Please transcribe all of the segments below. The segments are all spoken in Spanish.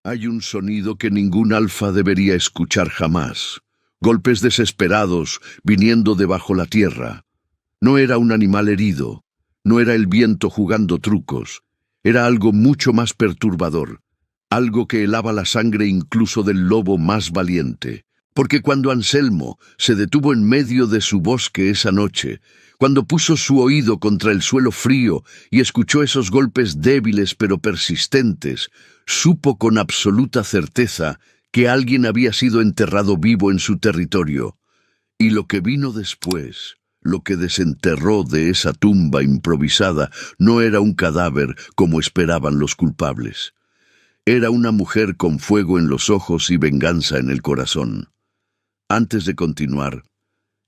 Hay un sonido que ningún alfa debería escuchar jamás. Golpes desesperados viniendo de bajo la tierra. No era un animal herido, no era el viento jugando trucos. Era algo mucho más perturbador, algo que helaba la sangre incluso del lobo más valiente. Porque cuando Anselmo se detuvo en medio de su bosque esa noche, cuando puso su oído contra el suelo frío y escuchó esos golpes débiles pero persistentes, supo con absoluta certeza que alguien había sido enterrado vivo en su territorio. Y lo que vino después, lo que desenterró de esa tumba improvisada, no era un cadáver como esperaban los culpables. Era una mujer con fuego en los ojos y venganza en el corazón. Antes de continuar,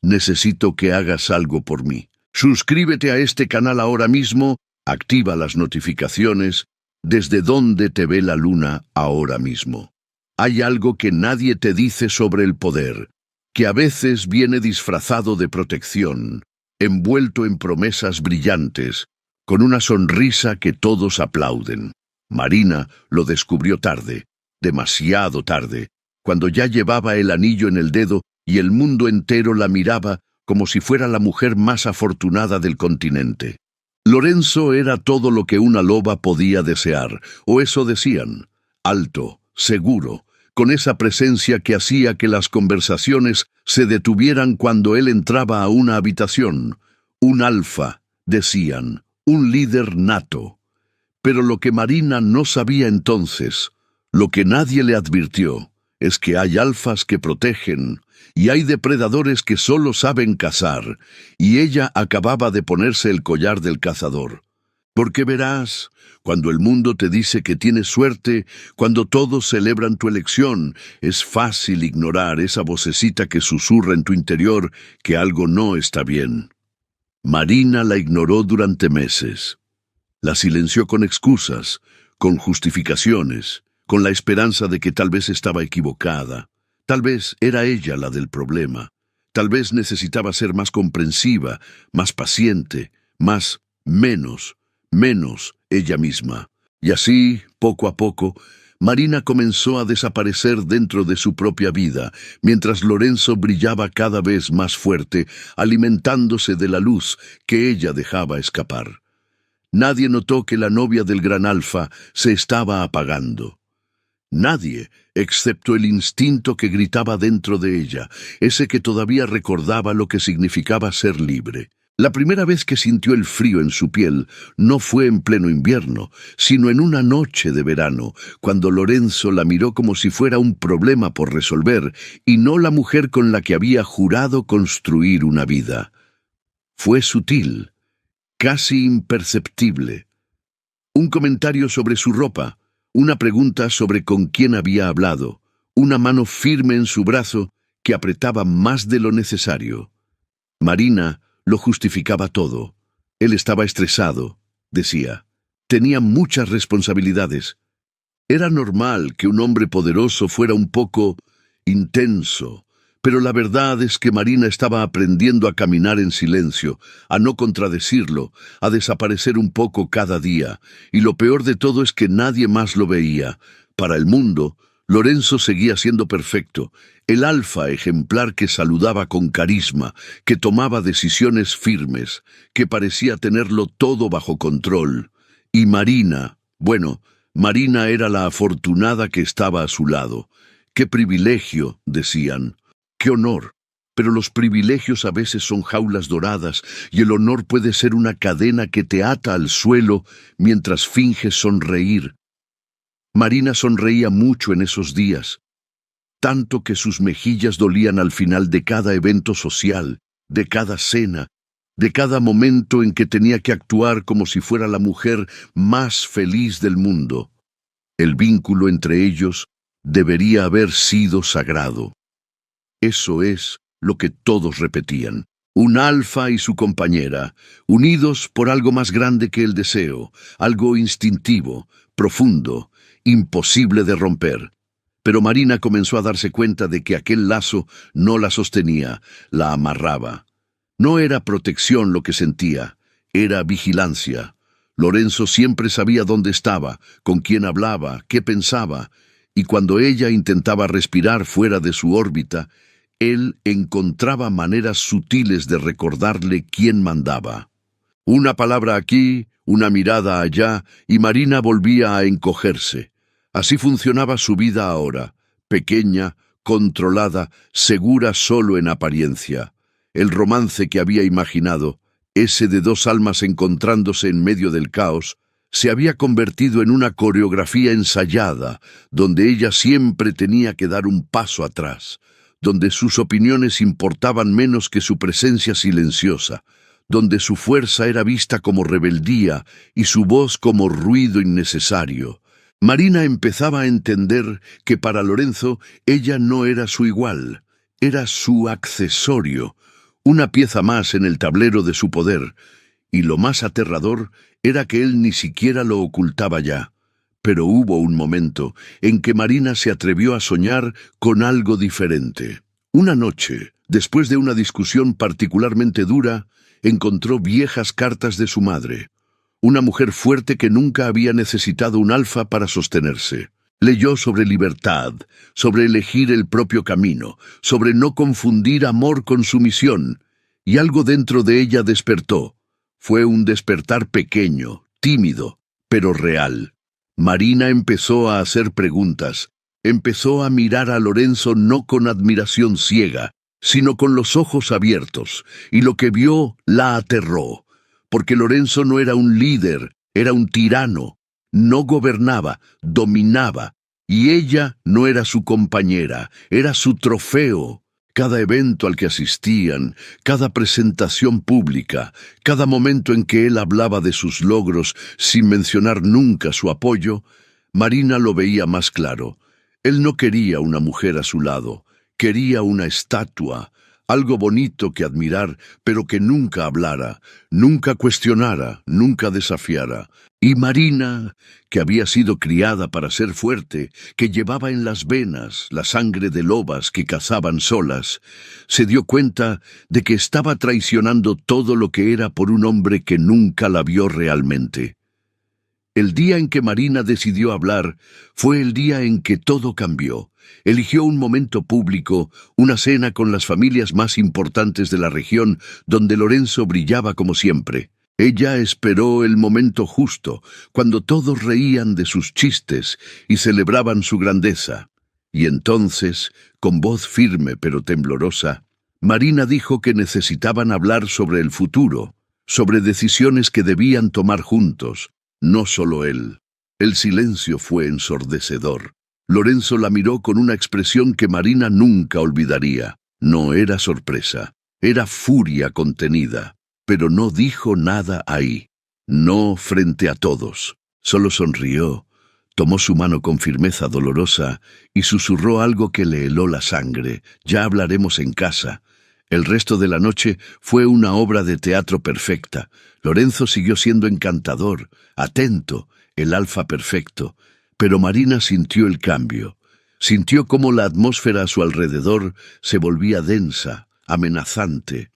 necesito que hagas algo por mí. Suscríbete a este canal ahora mismo, activa las notificaciones, desde donde te ve la luna ahora mismo. Hay algo que nadie te dice sobre el poder, que a veces viene disfrazado de protección, envuelto en promesas brillantes, con una sonrisa que todos aplauden. Marina lo descubrió tarde, demasiado tarde, cuando ya llevaba el anillo en el dedo y el mundo entero la miraba como si fuera la mujer más afortunada del continente. Lorenzo era todo lo que una loba podía desear, o eso decían. Alto, seguro, con esa presencia que hacía que las conversaciones se detuvieran cuando él entraba a una habitación. Un alfa, decían, un líder nato. Pero lo que Marina no sabía entonces, lo que nadie le advirtió, es que hay alfas que protegen, y hay depredadores que solo saben cazar, y ella acababa de ponerse el collar del cazador. Porque verás, cuando el mundo te dice que tienes suerte, cuando todos celebran tu elección, es fácil ignorar esa vocecita que susurra en tu interior que algo no está bien. Marina la ignoró durante meses. La silenció con excusas, con justificaciones, con la esperanza de que tal vez estaba equivocada. Tal vez era ella la del problema. Tal vez necesitaba ser más comprensiva, más paciente, menos ella misma. Y así, poco a poco, Marina comenzó a desaparecer dentro de su propia vida, mientras Lorenzo brillaba cada vez más fuerte, alimentándose de la luz que ella dejaba escapar. Nadie notó que la novia del gran alfa se estaba apagando. Nadie, excepto el instinto que gritaba dentro de ella, ese que todavía recordaba lo que significaba ser libre. La primera vez que sintió el frío en su piel no fue en pleno invierno, sino en una noche de verano, cuando Lorenzo la miró como si fuera un problema por resolver y no la mujer con la que había jurado construir una vida. Fue sutil, casi imperceptible. Un comentario sobre su ropa, una pregunta sobre con quién había hablado, una mano firme en su brazo que apretaba más de lo necesario. Marina lo justificaba todo. Él estaba estresado, decía. Tenía muchas responsabilidades. Era normal que un hombre poderoso fuera un poco intenso, pero la verdad es que Marina estaba aprendiendo a caminar en silencio, a no contradecirlo, a desaparecer un poco cada día, y lo peor de todo es que nadie más lo veía. Para el mundo, Lorenzo seguía siendo perfecto, el alfa ejemplar que saludaba con carisma, que tomaba decisiones firmes, que parecía tenerlo todo bajo control. Y Marina, Marina era la afortunada que estaba a su lado. ¡Qué privilegio!, decían. ¡Qué honor! Pero los privilegios a veces son jaulas doradas y el honor puede ser una cadena que te ata al suelo mientras finges sonreír. Marina sonreía mucho en esos días, tanto que sus mejillas dolían al final de cada evento social, de cada cena, de cada momento en que tenía que actuar como si fuera la mujer más feliz del mundo. El vínculo entre ellos debería haber sido sagrado. Eso es lo que todos repetían. Un alfa y su compañera, unidos por algo más grande que el deseo, algo instintivo, profundo, imposible de romper. Pero Marina comenzó a darse cuenta de que aquel lazo no la sostenía, la amarraba. No era protección lo que sentía, era vigilancia. Lorenzo siempre sabía dónde estaba, con quién hablaba, qué pensaba, y cuando ella intentaba respirar fuera de su órbita, él encontraba maneras sutiles de recordarle quién mandaba. Una palabra aquí, una mirada allá, y Marina volvía a encogerse. Así funcionaba su vida ahora, pequeña, controlada, segura solo en apariencia. El romance que había imaginado, ese de dos almas encontrándose en medio del caos, se había convertido en una coreografía ensayada, donde ella siempre tenía que dar un paso atrás, donde sus opiniones importaban menos que su presencia silenciosa, donde su fuerza era vista como rebeldía y su voz como ruido innecesario. Marina empezaba a entender que para Lorenzo ella no era su igual, era su accesorio, una pieza más en el tablero de su poder, y lo más aterrador era que él ni siquiera lo ocultaba ya. Pero hubo un momento en que Marina se atrevió a soñar con algo diferente. Una noche, después de una discusión particularmente dura, encontró viejas cartas de su madre, una mujer fuerte que nunca había necesitado un alfa para sostenerse. Leyó sobre libertad, sobre elegir el propio camino, sobre no confundir amor con sumisión, y algo dentro de ella despertó. Fue un despertar pequeño, tímido, pero real. Marina empezó a hacer preguntas, empezó a mirar a Lorenzo no con admiración ciega, sino con los ojos abiertos, y lo que vio la aterró, porque Lorenzo no era un líder, era un tirano, no gobernaba, dominaba, y ella no era su compañera, era su trofeo. Cada evento al que asistían, cada presentación pública, cada momento en que él hablaba de sus logros sin mencionar nunca su apoyo, Marina lo veía más claro. Él no quería una mujer a su lado, quería una estatua, algo bonito que admirar, pero que nunca hablara, nunca cuestionara, nunca desafiara. Y Marina, que había sido criada para ser fuerte, que llevaba en las venas la sangre de lobas que cazaban solas, se dio cuenta de que estaba traicionando todo lo que era por un hombre que nunca la vio realmente. El día en que Marina decidió hablar fue el día en que todo cambió. Eligió un momento público, una cena con las familias más importantes de la región, donde Lorenzo brillaba como siempre. Ella esperó el momento justo, cuando todos reían de sus chistes y celebraban su grandeza. Y entonces, con voz firme pero temblorosa, Marina dijo que necesitaban hablar sobre el futuro, sobre decisiones que debían tomar juntos, no solo él. El silencio fue ensordecedor. Lorenzo la miró con una expresión que Marina nunca olvidaría. No era sorpresa, era furia contenida, pero no dijo nada ahí. No frente a todos. Solo sonrió, tomó su mano con firmeza dolorosa y susurró algo que le heló la sangre. Ya hablaremos en casa. El resto de la noche fue una obra de teatro perfecta. Lorenzo siguió siendo encantador, atento, el alfa perfecto, pero Marina sintió el cambio. Sintió cómo la atmósfera a su alrededor se volvía densa, amenazante.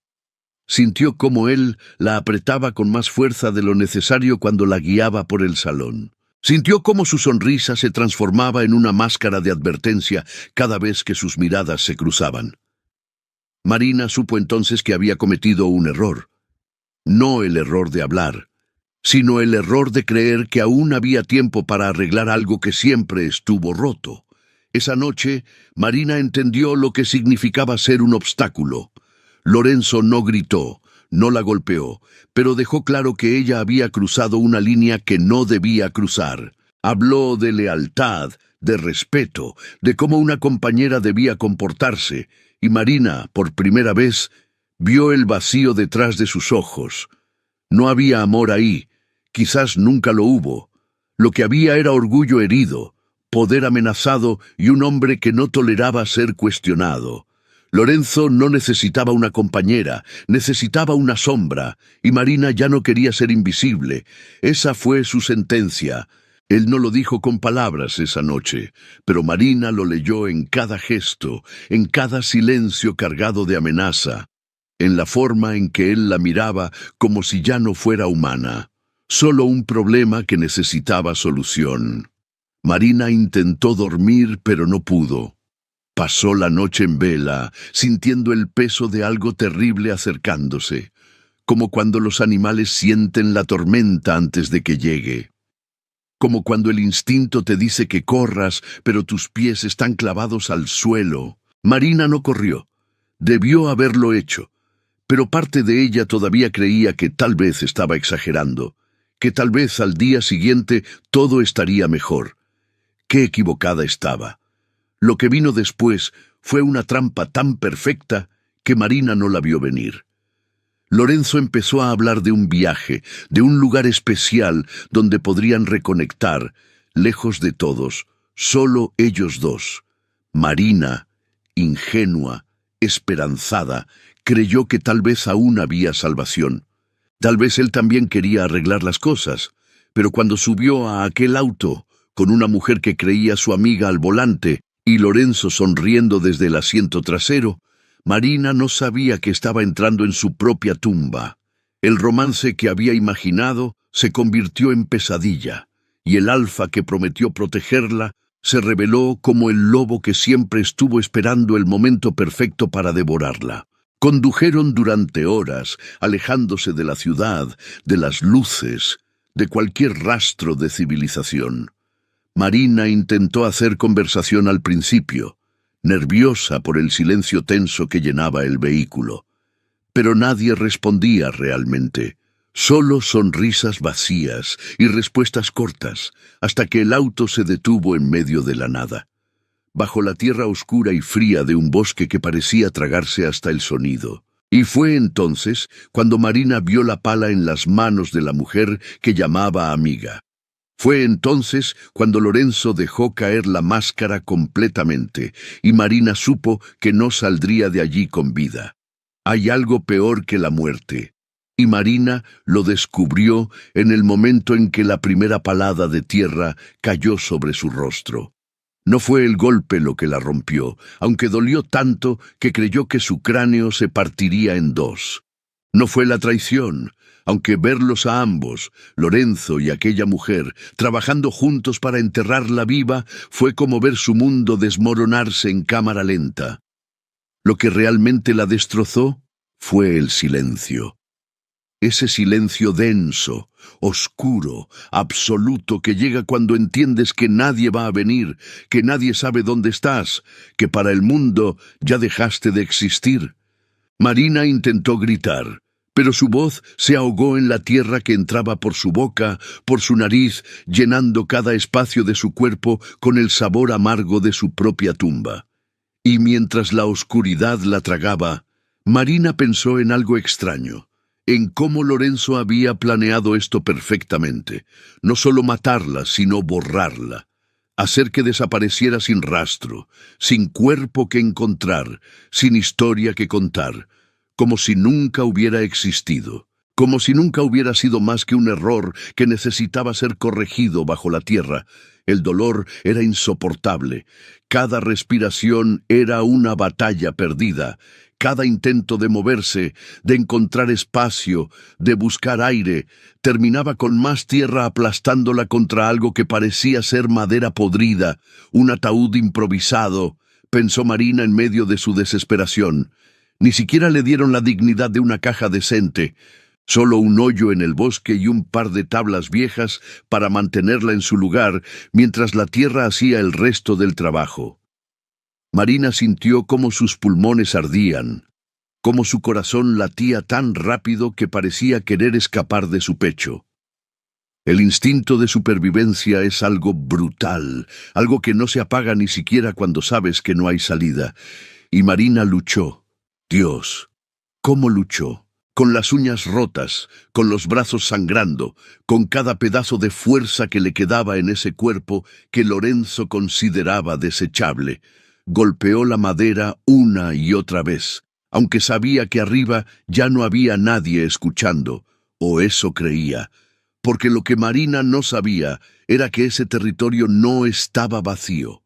Sintió cómo él la apretaba con más fuerza de lo necesario cuando la guiaba por el salón. Sintió cómo su sonrisa se transformaba en una máscara de advertencia cada vez que sus miradas se cruzaban. Marina supo entonces que había cometido un error. No el error de hablar, sino el error de creer que aún había tiempo para arreglar algo que siempre estuvo roto. Esa noche, Marina entendió lo que significaba ser un obstáculo. Lorenzo no gritó, no la golpeó, pero dejó claro que ella había cruzado una línea que no debía cruzar. Habló de lealtad, de respeto, de cómo una compañera debía comportarse, y Marina, por primera vez, vio el vacío detrás de sus ojos. No había amor ahí, quizás nunca lo hubo. Lo que había era orgullo herido, poder amenazado y un hombre que no toleraba ser cuestionado. Lorenzo no necesitaba una compañera, necesitaba una sombra, y Marina ya no quería ser invisible. Esa fue su sentencia. Él no lo dijo con palabras esa noche, pero Marina lo leyó en cada gesto, en cada silencio cargado de amenaza, en la forma en que él la miraba como si ya no fuera humana, solo un problema que necesitaba solución. Marina intentó dormir, pero no pudo. Pasó la noche en vela, sintiendo el peso de algo terrible acercándose, como cuando los animales sienten la tormenta antes de que llegue. Como cuando el instinto te dice que corras, pero tus pies están clavados al suelo. Marina no corrió. Debió haberlo hecho, pero parte de ella todavía creía que tal vez estaba exagerando, que tal vez al día siguiente todo estaría mejor. Qué equivocada estaba. Lo que vino después fue una trampa tan perfecta que Marina no la vio venir. Lorenzo empezó a hablar de un viaje, de un lugar especial donde podrían reconectar, lejos de todos, solo ellos dos. Marina, ingenua, esperanzada, creyó que tal vez aún había salvación. Tal vez él también quería arreglar las cosas, pero cuando subió a aquel auto, con una mujer que creía su amiga al volante, y Lorenzo sonriendo desde el asiento trasero, Marina no sabía que estaba entrando en su propia tumba. El romance que había imaginado se convirtió en pesadilla, y el alfa que prometió protegerla se reveló como el lobo que siempre estuvo esperando el momento perfecto para devorarla. Condujeron durante horas, alejándose de la ciudad, de las luces, de cualquier rastro de civilización. Marina intentó hacer conversación al principio, nerviosa por el silencio tenso que llenaba el vehículo. Pero nadie respondía realmente, solo sonrisas vacías y respuestas cortas, hasta que el auto se detuvo en medio de la nada, bajo la tierra oscura y fría de un bosque que parecía tragarse hasta el sonido. Y fue entonces cuando Marina vio la pala en las manos de la mujer que llamaba amiga. Fue entonces cuando Lorenzo dejó caer la máscara completamente, y Marina supo que no saldría de allí con vida. Hay algo peor que la muerte, y Marina lo descubrió en el momento en que la primera palada de tierra cayó sobre su rostro. No fue el golpe lo que la rompió, aunque dolió tanto que creyó que su cráneo se partiría en dos. No fue la traición, aunque verlos a ambos, Lorenzo y aquella mujer, trabajando juntos para enterrarla viva, fue como ver su mundo desmoronarse en cámara lenta. Lo que realmente la destrozó fue el silencio. Ese silencio denso, oscuro, absoluto que llega cuando entiendes que nadie va a venir, que nadie sabe dónde estás, que para el mundo ya dejaste de existir. Marina intentó gritar, pero su voz se ahogó en la tierra que entraba por su boca, por su nariz, llenando cada espacio de su cuerpo con el sabor amargo de su propia tumba. Y mientras la oscuridad la tragaba, Marina pensó en algo extraño, en cómo Lorenzo había planeado esto perfectamente, no solo matarla, sino borrarla, hacer que desapareciera sin rastro, sin cuerpo que encontrar, sin historia que contar, como si nunca hubiera existido, como si nunca hubiera sido más que un error que necesitaba ser corregido bajo la tierra. El dolor era insoportable, cada respiración era una batalla perdida, cada intento de moverse, de encontrar espacio, de buscar aire, terminaba con más tierra aplastándola contra algo que parecía ser madera podrida, un ataúd improvisado, pensó Marina en medio de su desesperación. Ni siquiera le dieron la dignidad de una caja decente, solo un hoyo en el bosque y un par de tablas viejas para mantenerla en su lugar mientras la tierra hacía el resto del trabajo. Marina sintió cómo sus pulmones ardían, cómo su corazón latía tan rápido que parecía querer escapar de su pecho. El instinto de supervivencia es algo brutal, algo que no se apaga ni siquiera cuando sabes que no hay salida. Y Marina luchó. Dios, ¿cómo luchó? Con las uñas rotas, con los brazos sangrando, con cada pedazo de fuerza que le quedaba en ese cuerpo que Lorenzo consideraba desechable. Golpeó la madera una y otra vez, aunque sabía que arriba ya no había nadie escuchando, o eso creía, porque lo que Marina no sabía era que ese territorio no estaba vacío,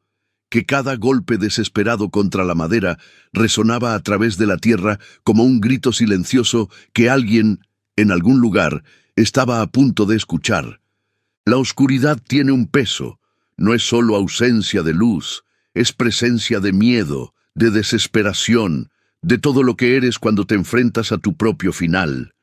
que cada golpe desesperado contra la madera resonaba a través de la tierra como un grito silencioso que alguien, en algún lugar, estaba a punto de escuchar. La oscuridad tiene un peso. No es solo ausencia de luz, es presencia de miedo, de desesperación, de todo lo que eres cuando te enfrentas a tu propio final.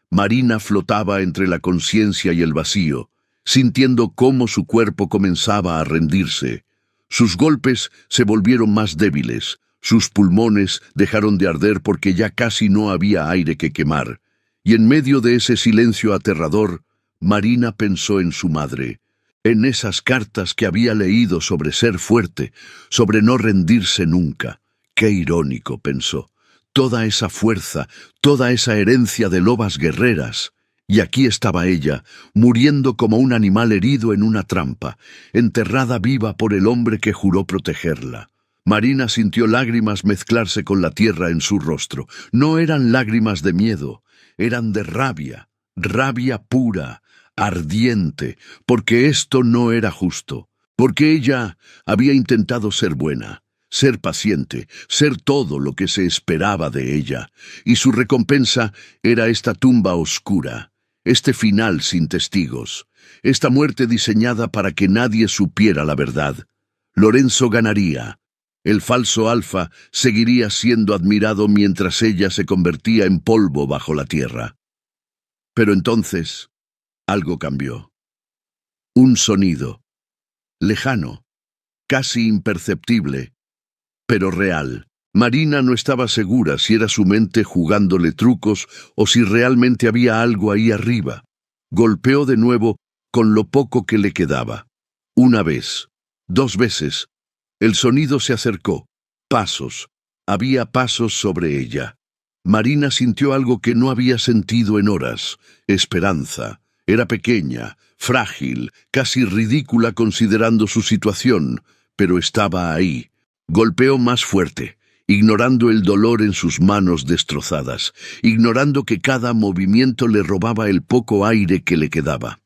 Marina flotaba entre la conciencia y el vacío, sintiendo cómo su cuerpo comenzaba a rendirse. Sus golpes se volvieron más débiles, sus pulmones dejaron de arder porque ya casi no había aire que quemar. Y en medio de ese silencio aterrador, Marina pensó en su madre, en esas cartas que había leído sobre ser fuerte, sobre no rendirse nunca. Qué irónico, pensó. Toda esa fuerza, toda esa herencia de lobas guerreras. Y aquí estaba ella, muriendo como un animal herido en una trampa, enterrada viva por el hombre que juró protegerla. Marina sintió lágrimas mezclarse con la tierra en su rostro. No eran lágrimas de miedo, eran de rabia, rabia pura, ardiente, porque esto no era justo, porque ella había intentado ser buena, ser paciente, ser todo lo que se esperaba de ella, y su recompensa era esta tumba oscura, este final sin testigos, esta muerte diseñada para que nadie supiera la verdad. Lorenzo ganaría. El falso Alfa seguiría siendo admirado mientras ella se convertía en polvo bajo la tierra. Pero entonces, algo cambió. Un sonido, lejano, casi imperceptible, pero real. Marina no estaba segura si era su mente jugándole trucos o si realmente había algo ahí arriba. Golpeó de nuevo con lo poco que le quedaba. Una vez, 2 veces. El sonido se acercó. Pasos. Había pasos sobre ella. Marina sintió algo que no había sentido en horas. Esperanza. Era pequeña, frágil, casi ridícula considerando su situación, pero estaba ahí. Golpeó más fuerte, ignorando el dolor en sus manos destrozadas, ignorando que cada movimiento le robaba el poco aire que le quedaba.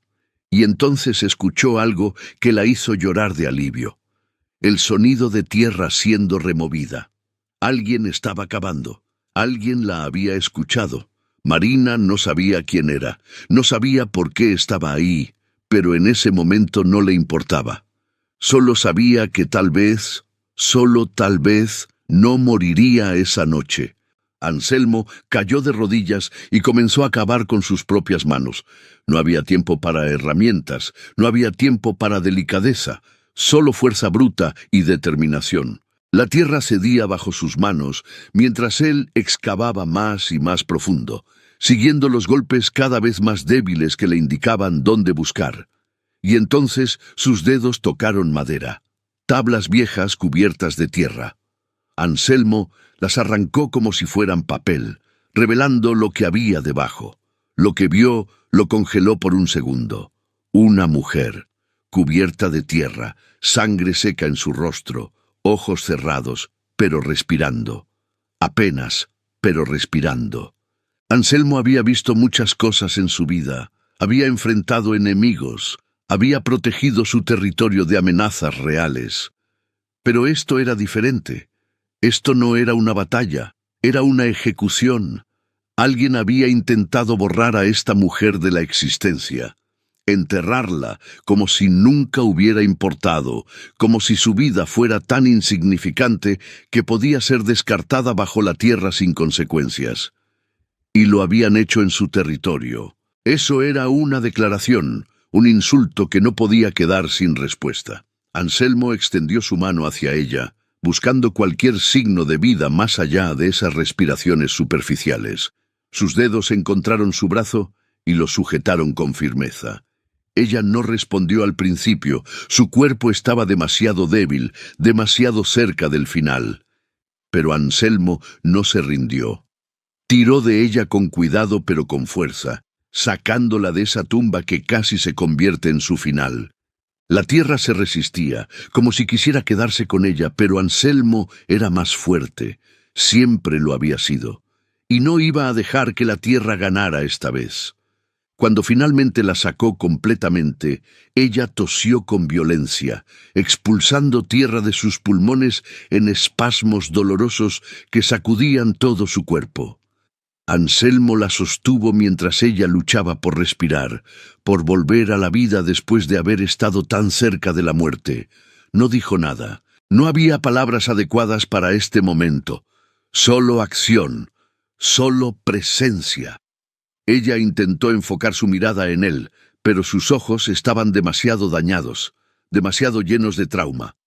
Y entonces escuchó algo que la hizo llorar de alivio. El sonido de tierra siendo removida. Alguien estaba cavando. Alguien la había escuchado. Marina no sabía quién era, no sabía por qué estaba ahí, pero en ese momento no le importaba. Solo sabía que tal vez, solo tal vez, no moriría esa noche. Anselmo cayó de rodillas y comenzó a cavar con sus propias manos. No había tiempo para herramientas, no había tiempo para delicadeza, solo fuerza bruta y determinación. La tierra cedía bajo sus manos, mientras él excavaba más y más profundo, siguiendo los golpes cada vez más débiles que le indicaban dónde buscar. Y entonces sus dedos tocaron madera, tablas viejas cubiertas de tierra. Anselmo las arrancó como si fueran papel, revelando lo que había debajo. Lo que vio lo congeló por un segundo. Una mujer, cubierta de tierra, sangre seca en su rostro, ojos cerrados, pero respirando. Apenas, pero respirando. Anselmo había visto muchas cosas en su vida, había enfrentado enemigos, había protegido su territorio de amenazas reales. Pero esto era diferente. Esto no era una batalla, era una ejecución. Alguien había intentado borrar a esta mujer de la existencia, enterrarla como si nunca hubiera importado, como si su vida fuera tan insignificante que podía ser descartada bajo la tierra sin consecuencias. Y lo habían hecho en su territorio. Eso era una declaración, un insulto que no podía quedar sin respuesta. Anselmo extendió su mano hacia ella, buscando cualquier signo de vida más allá de esas respiraciones superficiales. Sus dedos encontraron su brazo y lo sujetaron con firmeza. Ella no respondió al principio, su cuerpo estaba demasiado débil, demasiado cerca del final. Pero Anselmo no se rindió. Tiró de ella con cuidado pero con fuerza, sacándola de esa tumba que casi se convierte en su final. La tierra se resistía, como si quisiera quedarse con ella, pero Anselmo era más fuerte, siempre lo había sido, y no iba a dejar que la tierra ganara esta vez. Cuando finalmente la sacó completamente, ella tosió con violencia, expulsando tierra de sus pulmones en espasmos dolorosos que sacudían todo su cuerpo. Anselmo la sostuvo mientras ella luchaba por respirar, por volver a la vida después de haber estado tan cerca de la muerte. No dijo nada. No había palabras adecuadas para este momento. Solo acción, solo presencia. Ella intentó enfocar su mirada en él, pero sus ojos estaban demasiado dañados, demasiado llenos de trauma.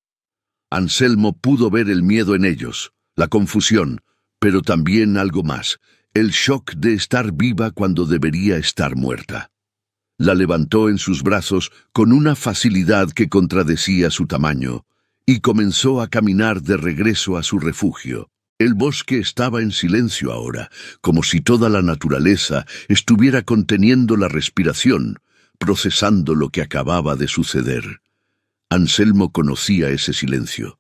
Anselmo pudo ver el miedo en ellos, la confusión, pero también algo más, el shock de estar viva cuando debería estar muerta. La levantó en sus brazos con una facilidad que contradecía su tamaño, y comenzó a caminar de regreso a su refugio. El bosque estaba en silencio ahora, como si toda la naturaleza estuviera conteniendo la respiración, procesando lo que acababa de suceder. Anselmo conocía ese silencio.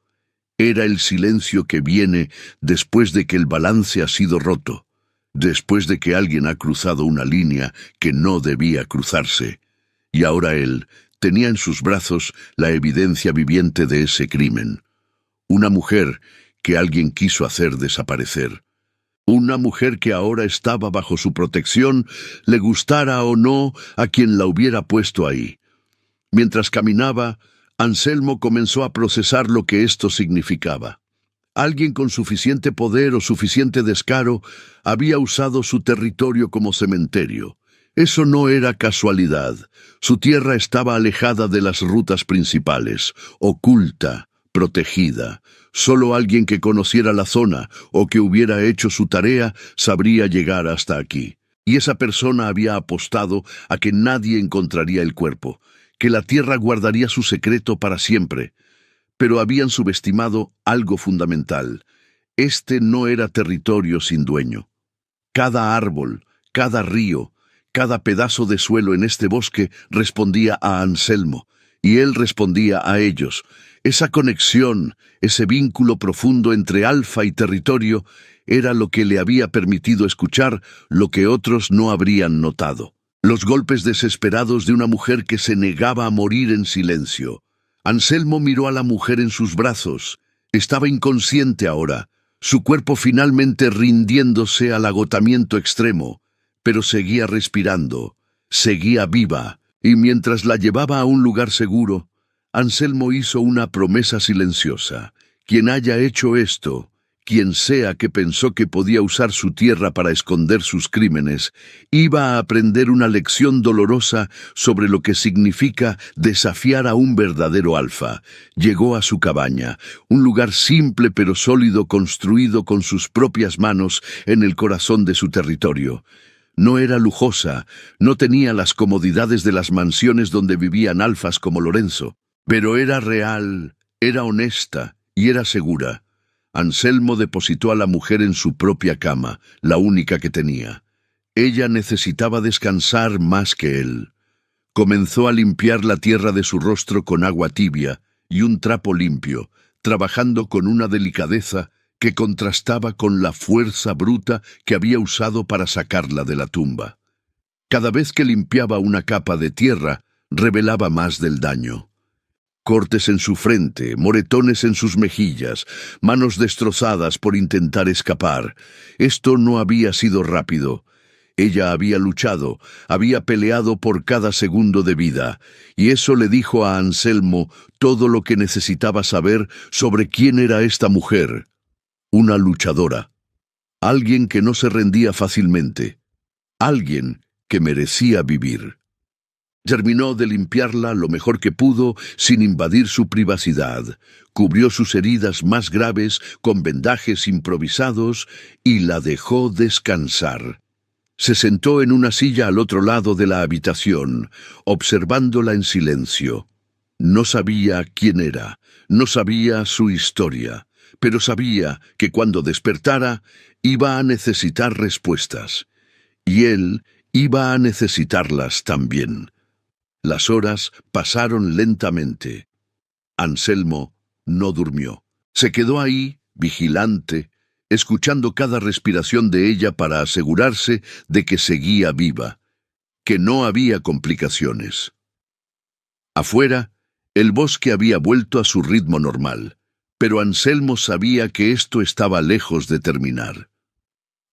Era el silencio que viene después de que el balance ha sido roto, después de que alguien ha cruzado una línea que no debía cruzarse. Y ahora él tenía en sus brazos la evidencia viviente de ese crimen. Una mujer que alguien quiso hacer desaparecer. Una mujer que ahora estaba bajo su protección, le gustara o no a quien la hubiera puesto ahí. Mientras caminaba, Anselmo comenzó a procesar lo que esto significaba. Alguien con suficiente poder o suficiente descaro había usado su territorio como cementerio. Eso no era casualidad. Su tierra estaba alejada de las rutas principales, oculta, protegida. Solo alguien que conociera la zona o que hubiera hecho su tarea sabría llegar hasta aquí. Y esa persona había apostado a que nadie encontraría el cuerpo, que la tierra guardaría su secreto para siempre. Pero habían subestimado algo fundamental. Este no era territorio sin dueño. Cada árbol, cada río, cada pedazo de suelo en este bosque respondía a Anselmo, y él respondía a ellos. Esa conexión, ese vínculo profundo entre alfa y territorio, era lo que le había permitido escuchar lo que otros no habrían notado. Los golpes desesperados de una mujer que se negaba a morir en silencio. Anselmo miró a la mujer en sus brazos. Estaba inconsciente ahora, su cuerpo finalmente rindiéndose al agotamiento extremo, pero seguía respirando, seguía viva, y mientras la llevaba a un lugar seguro, Anselmo hizo una promesa silenciosa. Quien haya hecho esto, quien sea que pensó que podía usar su tierra para esconder sus crímenes, iba a aprender una lección dolorosa sobre lo que significa desafiar a un verdadero alfa. Llegó a su cabaña, un lugar simple pero sólido construido con sus propias manos en el corazón de su territorio. No era lujosa, no tenía las comodidades de las mansiones donde vivían alfas como Lorenzo, pero era real, era honesta y era segura. Anselmo depositó a la mujer en su propia cama, la única que tenía. Ella necesitaba descansar más que él. Comenzó a limpiar la tierra de su rostro con agua tibia y un trapo limpio, trabajando con una delicadeza que contrastaba con la fuerza bruta que había usado para sacarla de la tumba. Cada vez que limpiaba una capa de tierra, revelaba más del daño. Cortes en su frente, moretones en sus mejillas, manos destrozadas por intentar escapar. Esto no había sido rápido. Ella había luchado, había peleado por cada segundo de vida, y eso le dijo a Anselmo todo lo que necesitaba saber sobre quién era esta mujer. Una luchadora. Alguien que no se rendía fácilmente. Alguien que merecía vivir. Terminó de limpiarla lo mejor que pudo sin invadir su privacidad, cubrió sus heridas más graves con vendajes improvisados y la dejó descansar. Se sentó en una silla al otro lado de la habitación, observándola en silencio. No sabía quién era, no sabía su historia, pero sabía que cuando despertara iba a necesitar respuestas, y él iba a necesitarlas también. Las horas pasaron lentamente. Anselmo no durmió. Se quedó ahí, vigilante, escuchando cada respiración de ella para asegurarse de que seguía viva, que no había complicaciones. Afuera, el bosque había vuelto a su ritmo normal, pero Anselmo sabía que esto estaba lejos de terminar.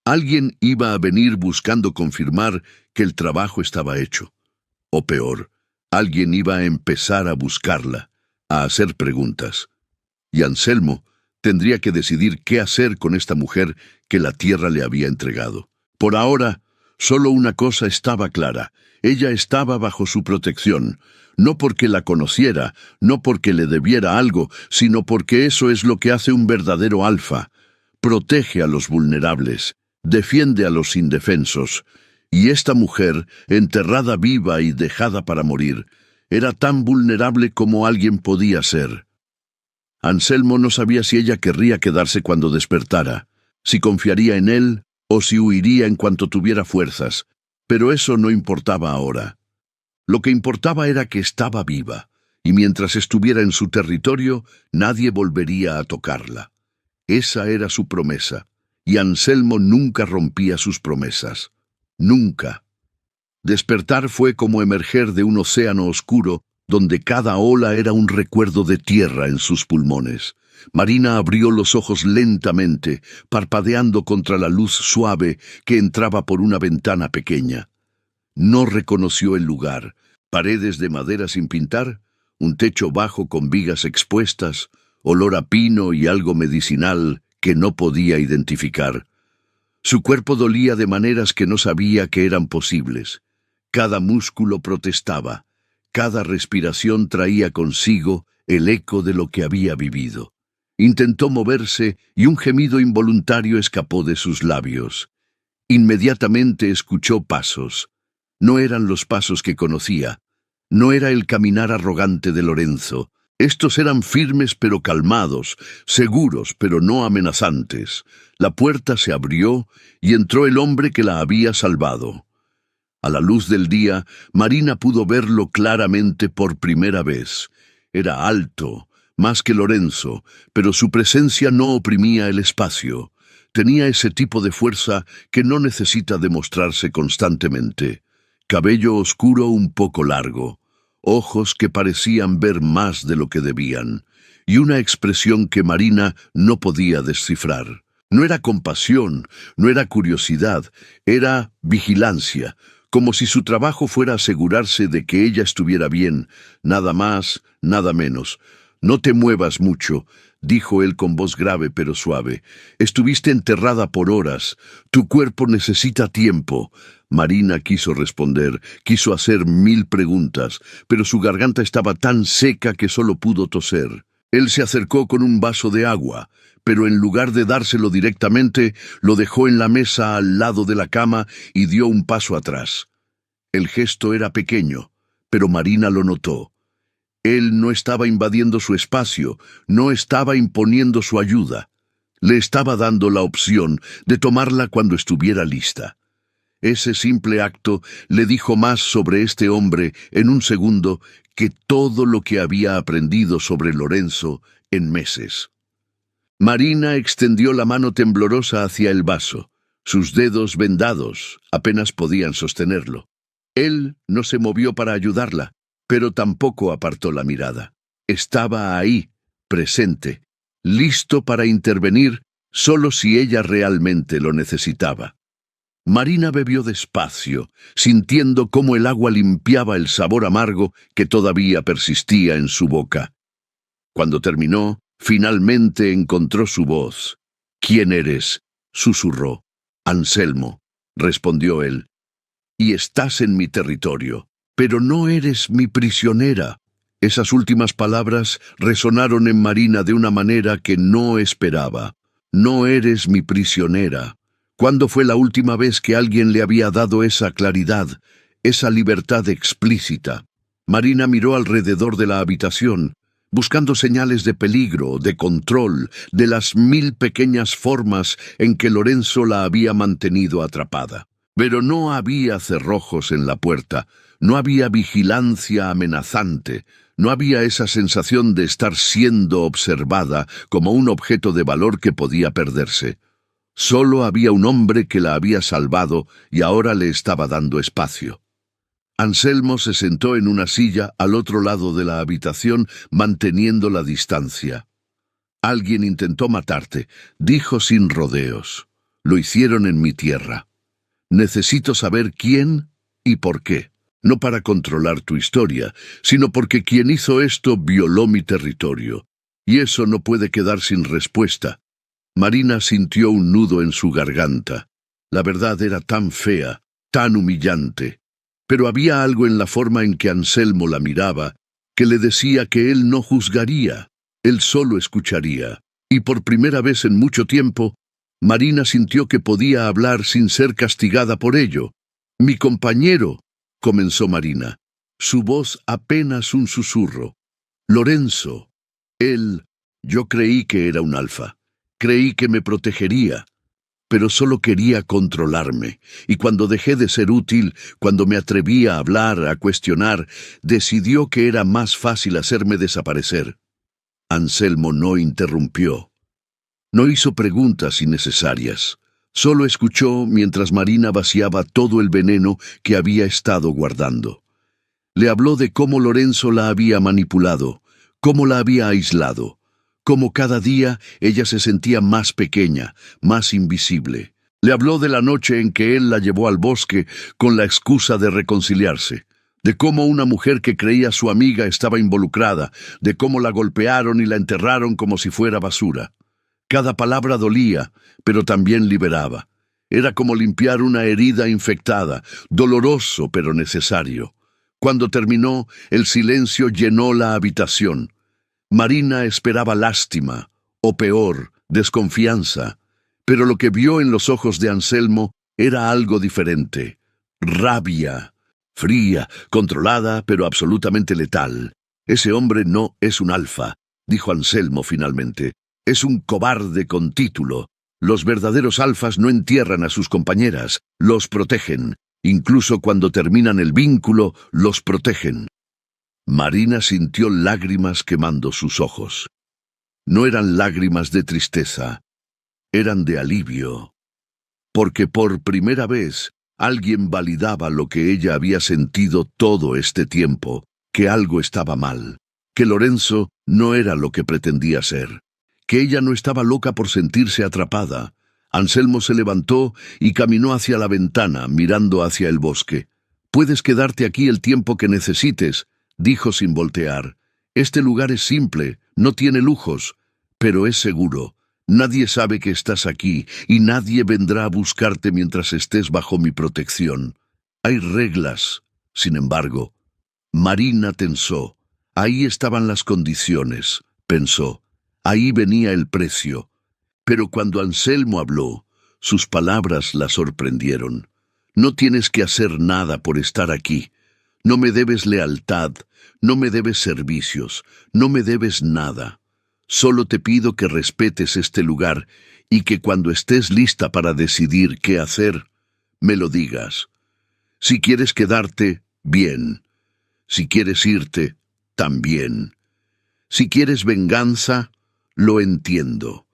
Alguien iba a venir buscando confirmar que el trabajo estaba hecho. O peor, alguien iba a empezar a buscarla, a hacer preguntas. Y Anselmo tendría que decidir qué hacer con esta mujer que la tierra le había entregado. Por ahora, solo una cosa estaba clara: ella estaba bajo su protección, no porque la conociera, no porque le debiera algo, sino porque eso es lo que hace un verdadero alfa. Protege a los vulnerables, defiende a los indefensos. Y esta mujer, enterrada viva y dejada para morir, era tan vulnerable como alguien podía ser. Anselmo no sabía si ella querría quedarse cuando despertara, si confiaría en él o si huiría en cuanto tuviera fuerzas, pero eso no importaba ahora. Lo que importaba era que estaba viva, y mientras estuviera en su territorio, nadie volvería a tocarla. Esa era su promesa, y Anselmo nunca rompía sus promesas. Nunca. Despertar fue como emerger de un océano oscuro, donde cada ola era un recuerdo de tierra en sus pulmones. Marina abrió los ojos lentamente, parpadeando contra la luz suave que entraba por una ventana pequeña. No reconoció el lugar: paredes de madera sin pintar, un techo bajo con vigas expuestas, olor a pino y algo medicinal que no podía identificar. Su cuerpo dolía de maneras que no sabía que eran posibles. Cada músculo protestaba, cada respiración traía consigo el eco de lo que había vivido. Intentó moverse y un gemido involuntario escapó de sus labios. Inmediatamente escuchó pasos. No eran los pasos que conocía. No era el caminar arrogante de Lorenzo. Estos eran firmes pero calmados, seguros pero no amenazantes. La puerta se abrió y entró el hombre que la había salvado. A la luz del día, Marina pudo verlo claramente por primera vez. Era alto, más que Lorenzo, pero su presencia no oprimía el espacio. Tenía ese tipo de fuerza que no necesita demostrarse constantemente. Cabello oscuro un poco largo, ojos que parecían ver más de lo que debían, y una expresión que Marina no podía descifrar. No era compasión, no era curiosidad, era vigilancia, como si su trabajo fuera asegurarse de que ella estuviera bien, nada más, nada menos. «No te muevas mucho», dijo él con voz grave pero suave. «Estuviste enterrada por horas. Tu cuerpo necesita tiempo». Marina quiso responder, quiso hacer 1000 preguntas, pero su garganta estaba tan seca que solo pudo toser. Él se acercó con un vaso de agua, pero en lugar de dárselo directamente, lo dejó en la mesa al lado de la cama y dio un paso atrás. El gesto era pequeño, pero Marina lo notó. Él no estaba invadiendo su espacio, no estaba imponiendo su ayuda. Le estaba dando la opción de tomarla cuando estuviera lista. Ese simple acto le dijo más sobre este hombre en un segundo que todo lo que había aprendido sobre Lorenzo en meses. Marina extendió la mano temblorosa hacia el vaso. Sus dedos vendados apenas podían sostenerlo. Él no se movió para ayudarla, pero tampoco apartó la mirada. Estaba ahí, presente, listo para intervenir solo si ella realmente lo necesitaba. Marina bebió despacio, sintiendo cómo el agua limpiaba el sabor amargo que todavía persistía en su boca. Cuando terminó, finalmente encontró su voz. «¿Quién eres?», susurró. «Anselmo», respondió él. «Y estás en mi territorio, pero no eres mi prisionera». Esas últimas palabras resonaron en Marina de una manera que no esperaba. «No eres mi prisionera». ¿Cuándo fue la última vez que alguien le había dado esa claridad, esa libertad explícita? Marina miró alrededor de la habitación, buscando señales de peligro, de control, de las 1000 pequeñas formas en que Lorenzo la había mantenido atrapada. Pero no había cerrojos en la puerta, no había vigilancia amenazante, no había esa sensación de estar siendo observada como un objeto de valor que podía perderse. Solo había un hombre que la había salvado y ahora le estaba dando espacio. Anselmo se sentó en una silla al otro lado de la habitación, manteniendo la distancia. «Alguien intentó matarte», dijo sin rodeos. Lo hicieron en mi tierra. Necesito saber quién y por qué. No para controlar tu historia, sino porque quien hizo esto violó mi territorio. Y eso no puede quedar sin respuesta. Marina sintió un nudo en su garganta. La verdad era tan fea, tan humillante. Pero había algo en la forma en que Anselmo la miraba que le decía que él no juzgaría, él solo escucharía. Y por primera vez en mucho tiempo, Marina sintió que podía hablar sin ser castigada por ello. «Mi compañero», comenzó Marina, su voz apenas un susurro. «Lorenzo, él, yo creí que era un alfa, creí que me protegería, pero solo quería controlarme, y cuando dejé de ser útil, cuando me atreví a hablar, a cuestionar, decidió que era más fácil hacerme desaparecer». Anselmo no interrumpió. No hizo preguntas innecesarias. Solo escuchó mientras Marina vaciaba todo el veneno que había estado guardando. Le habló de cómo Lorenzo la había manipulado, cómo la había aislado, cómo cada día ella se sentía más pequeña, más invisible. Le habló de la noche en que él la llevó al bosque con la excusa de reconciliarse, de cómo una mujer que creía su amiga estaba involucrada, de cómo la golpearon y la enterraron como si fuera basura. Cada palabra dolía, pero también liberaba. Era como limpiar una herida infectada, doloroso pero necesario. Cuando terminó, el silencio llenó la habitación. Marina esperaba lástima, o peor, desconfianza, pero lo que vio en los ojos de Anselmo era algo diferente. Rabia, fría, controlada, pero absolutamente letal. «Ese hombre no es un alfa», dijo Anselmo finalmente. «Es un cobarde con título. Los verdaderos alfas no entierran a sus compañeras, los protegen. Incluso cuando terminan el vínculo, los protegen». Marina sintió lágrimas quemando sus ojos. No eran lágrimas de tristeza, eran de alivio. Porque por primera vez alguien validaba lo que ella había sentido todo este tiempo, que algo estaba mal, que Lorenzo no era lo que pretendía ser, que ella no estaba loca por sentirse atrapada. Anselmo se levantó y caminó hacia la ventana, mirando hacia el bosque. «Puedes quedarte aquí el tiempo que necesites», dijo sin voltear. «Este lugar es simple, no tiene lujos, pero es seguro. Nadie sabe que estás aquí y nadie vendrá a buscarte mientras estés bajo mi protección. Hay reglas, sin embargo». Marina tensó. Ahí estaban las condiciones, pensó. Ahí venía el precio. Pero cuando Anselmo habló, sus palabras la sorprendieron. «No tienes que hacer nada por estar aquí. No me debes lealtad, no me debes servicios, no me debes nada. Solo te pido que respetes este lugar y que cuando estés lista para decidir qué hacer, me lo digas. Si quieres quedarte, bien. Si quieres irte, también. Si quieres venganza, lo entiendo.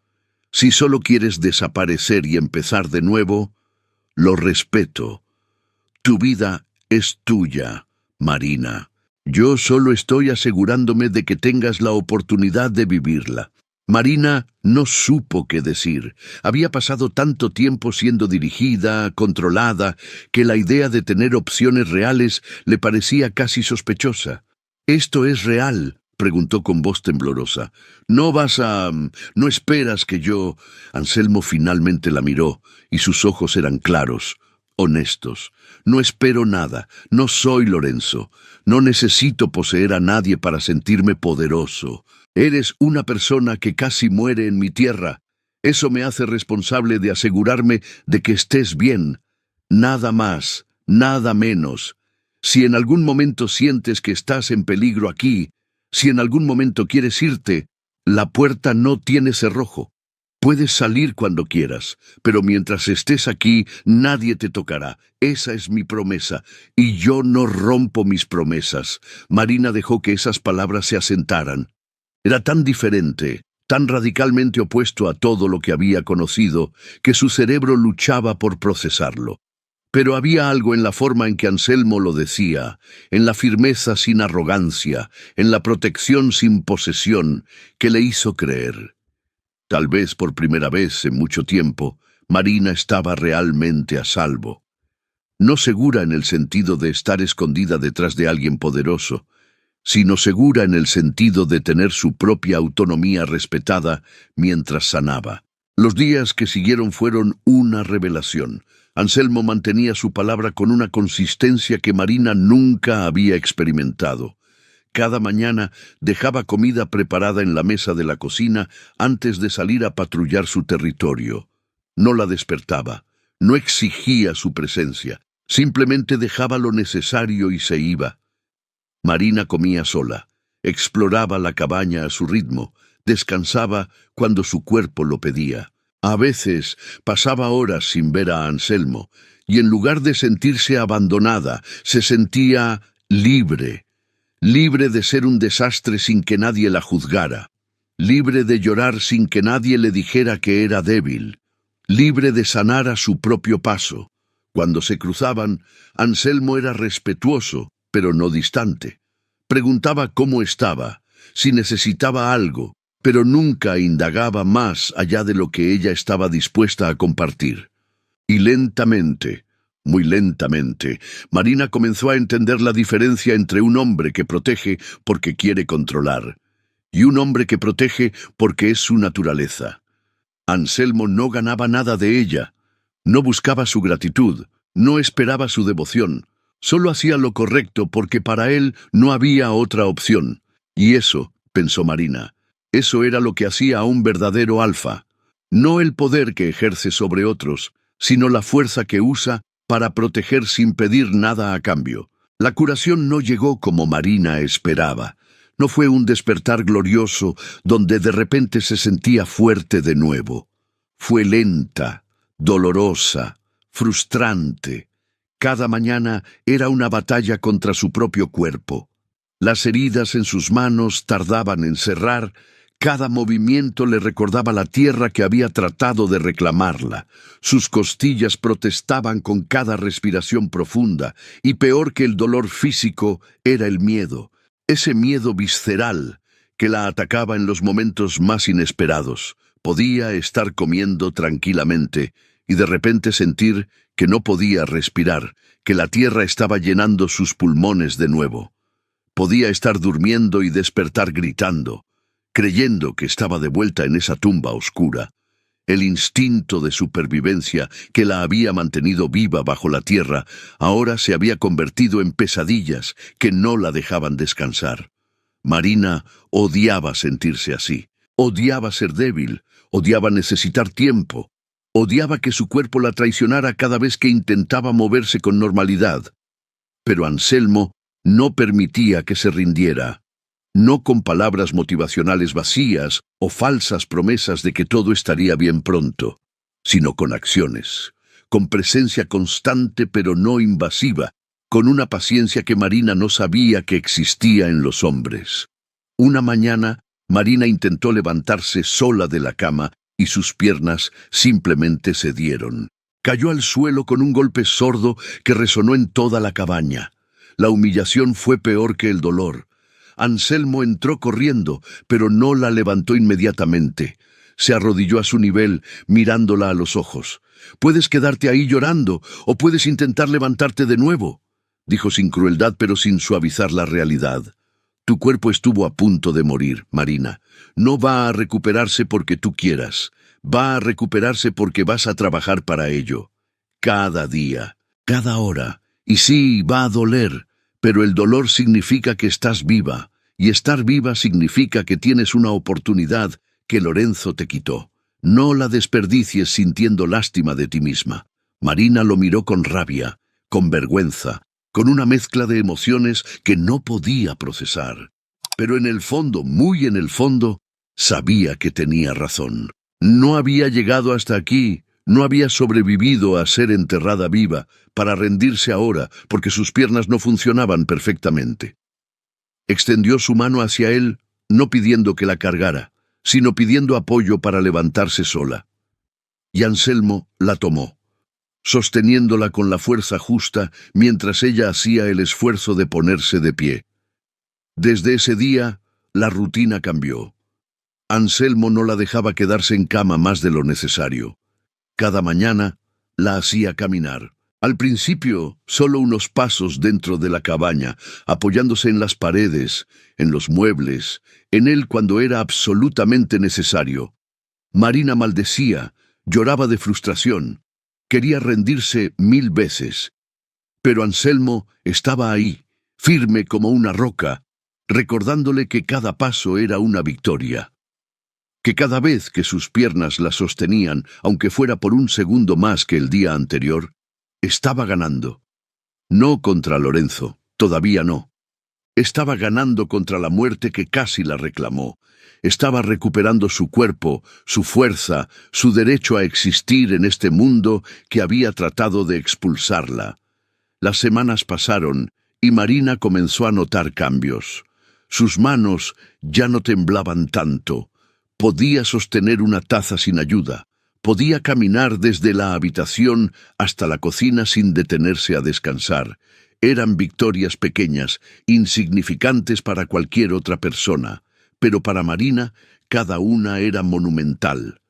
Si solo quieres desaparecer y empezar de nuevo, lo respeto. Tu vida es tuya, Marina. Yo solo estoy asegurándome de que tengas la oportunidad de vivirla». Marina no supo qué decir. Había pasado tanto tiempo siendo dirigida, controlada, que la idea de tener opciones reales le parecía casi sospechosa. «¿Esto es real?», preguntó con voz temblorosa. «No esperas que yo...» Anselmo finalmente la miró, y sus ojos eran claros, honestos. «No espero nada, no soy Lorenzo. No necesito poseer a nadie para sentirme poderoso. Eres una persona que casi muere en mi tierra. Eso me hace responsable de asegurarme de que estés bien. Nada más, nada menos. Si en algún momento sientes que estás en peligro aquí, si en algún momento quieres irte, la puerta no tiene cerrojo. Puedes salir cuando quieras, pero mientras estés aquí, nadie te tocará. Esa es mi promesa, y yo no rompo mis promesas». Marina dejó que esas palabras se asentaran. Era tan diferente, tan radicalmente opuesto a todo lo que había conocido, que su cerebro luchaba por procesarlo. Pero había algo en la forma en que Anselmo lo decía, en la firmeza sin arrogancia, en la protección sin posesión, que le hizo creer. Tal vez por primera vez en mucho tiempo, Marina estaba realmente a salvo. No segura en el sentido de estar escondida detrás de alguien poderoso, sino segura en el sentido de tener su propia autonomía respetada mientras sanaba. Los días que siguieron fueron una revelación. Anselmo mantenía su palabra con una consistencia que Marina nunca había experimentado. Cada mañana dejaba comida preparada en la mesa de la cocina antes de salir a patrullar su territorio. No la despertaba, no exigía su presencia, simplemente dejaba lo necesario y se iba. Marina comía sola, exploraba la cabaña a su ritmo, descansaba cuando su cuerpo lo pedía. A veces pasaba horas sin ver a Anselmo, y en lugar de sentirse abandonada, se sentía libre. Libre de ser un desastre sin que nadie la juzgara, libre de llorar sin que nadie le dijera que era débil, libre de sanar a su propio paso. Cuando se cruzaban, Anselmo era respetuoso, pero no distante. Preguntaba cómo estaba, si necesitaba algo, pero nunca indagaba más allá de lo que ella estaba dispuesta a compartir. Y lentamente, muy lentamente, Marina comenzó a entender la diferencia entre un hombre que protege porque quiere controlar y un hombre que protege porque es su naturaleza. Anselmo no ganaba nada de ella, no buscaba su gratitud, no esperaba su devoción, solo hacía lo correcto porque para él no había otra opción. Y eso, pensó Marina, eso era lo que hacía a un verdadero alfa. No el poder que ejerce sobre otros, sino la fuerza que usa para proteger sin pedir nada a cambio. La curación no llegó como Marina esperaba. No fue un despertar glorioso donde de repente se sentía fuerte de nuevo. Fue lenta, dolorosa, frustrante. Cada mañana era una batalla contra su propio cuerpo. Las heridas en sus manos tardaban en cerrar. Cada movimiento le recordaba la tierra que había tratado de reclamarla. Sus costillas protestaban con cada respiración profunda, y peor que el dolor físico era el miedo, ese miedo visceral que la atacaba en los momentos más inesperados. Podía estar comiendo tranquilamente y de repente sentir que no podía respirar, que la tierra estaba llenando sus pulmones de nuevo. Podía estar durmiendo y despertar gritando, creyendo que estaba de vuelta en esa tumba oscura. El instinto de supervivencia que la había mantenido viva bajo la tierra ahora se había convertido en pesadillas que no la dejaban descansar. Marina odiaba sentirse así, odiaba ser débil, odiaba necesitar tiempo, odiaba que su cuerpo la traicionara cada vez que intentaba moverse con normalidad. Pero Anselmo no permitía que se rindiera. No con palabras motivacionales vacías o falsas promesas de que todo estaría bien pronto, sino con acciones, con presencia constante pero no invasiva, con una paciencia que Marina no sabía que existía en los hombres. Una mañana, Marina intentó levantarse sola de la cama y sus piernas simplemente cedieron. Cayó al suelo con un golpe sordo que resonó en toda la cabaña. La humillación fue peor que el dolor. Anselmo entró corriendo, pero no la levantó inmediatamente. Se arrodilló a su nivel, mirándola a los ojos. «Puedes quedarte ahí llorando, o puedes intentar levantarte de nuevo», dijo sin crueldad, pero sin suavizar la realidad. «Tu cuerpo estuvo a punto de morir, Marina. No va a recuperarse porque tú quieras. Va a recuperarse porque vas a trabajar para ello. Cada día, cada hora. Y sí, va a doler. Pero el dolor significa que estás viva, y estar viva significa que tienes una oportunidad que Lorenzo te quitó. No la desperdicies sintiendo lástima de ti misma». Marina lo miró con rabia, con vergüenza, con una mezcla de emociones que no podía procesar. Pero en el fondo, muy en el fondo, sabía que tenía razón. No había llegado hasta aquí, no había sobrevivido a ser enterrada viva, para rendirse ahora, porque sus piernas no funcionaban perfectamente. Extendió su mano hacia él, no pidiendo que la cargara, sino pidiendo apoyo para levantarse sola. Y Anselmo la tomó, sosteniéndola con la fuerza justa mientras ella hacía el esfuerzo de ponerse de pie. Desde ese día, la rutina cambió. Anselmo no la dejaba quedarse en cama más de lo necesario. Cada mañana la hacía caminar. Al principio, solo unos pasos dentro de la cabaña, apoyándose en las paredes, en los muebles, en él cuando era absolutamente necesario. Marina maldecía, lloraba de frustración, quería rendirse 1000 veces. Pero Anselmo estaba ahí, firme como una roca, recordándole que cada paso era una victoria. Que cada vez que sus piernas la sostenían, aunque fuera por un segundo más que el día anterior, estaba ganando. No contra Lorenzo, todavía no. Estaba ganando contra la muerte que casi la reclamó. Estaba recuperando su cuerpo, su fuerza, su derecho a existir en este mundo que había tratado de expulsarla. Las semanas pasaron y Marina comenzó a notar cambios. Sus manos ya no temblaban tanto. Podía sostener una taza sin ayuda. Podía caminar desde la habitación hasta la cocina sin detenerse a descansar. Eran victorias pequeñas, insignificantes para cualquier otra persona, pero para Marina cada una era monumental.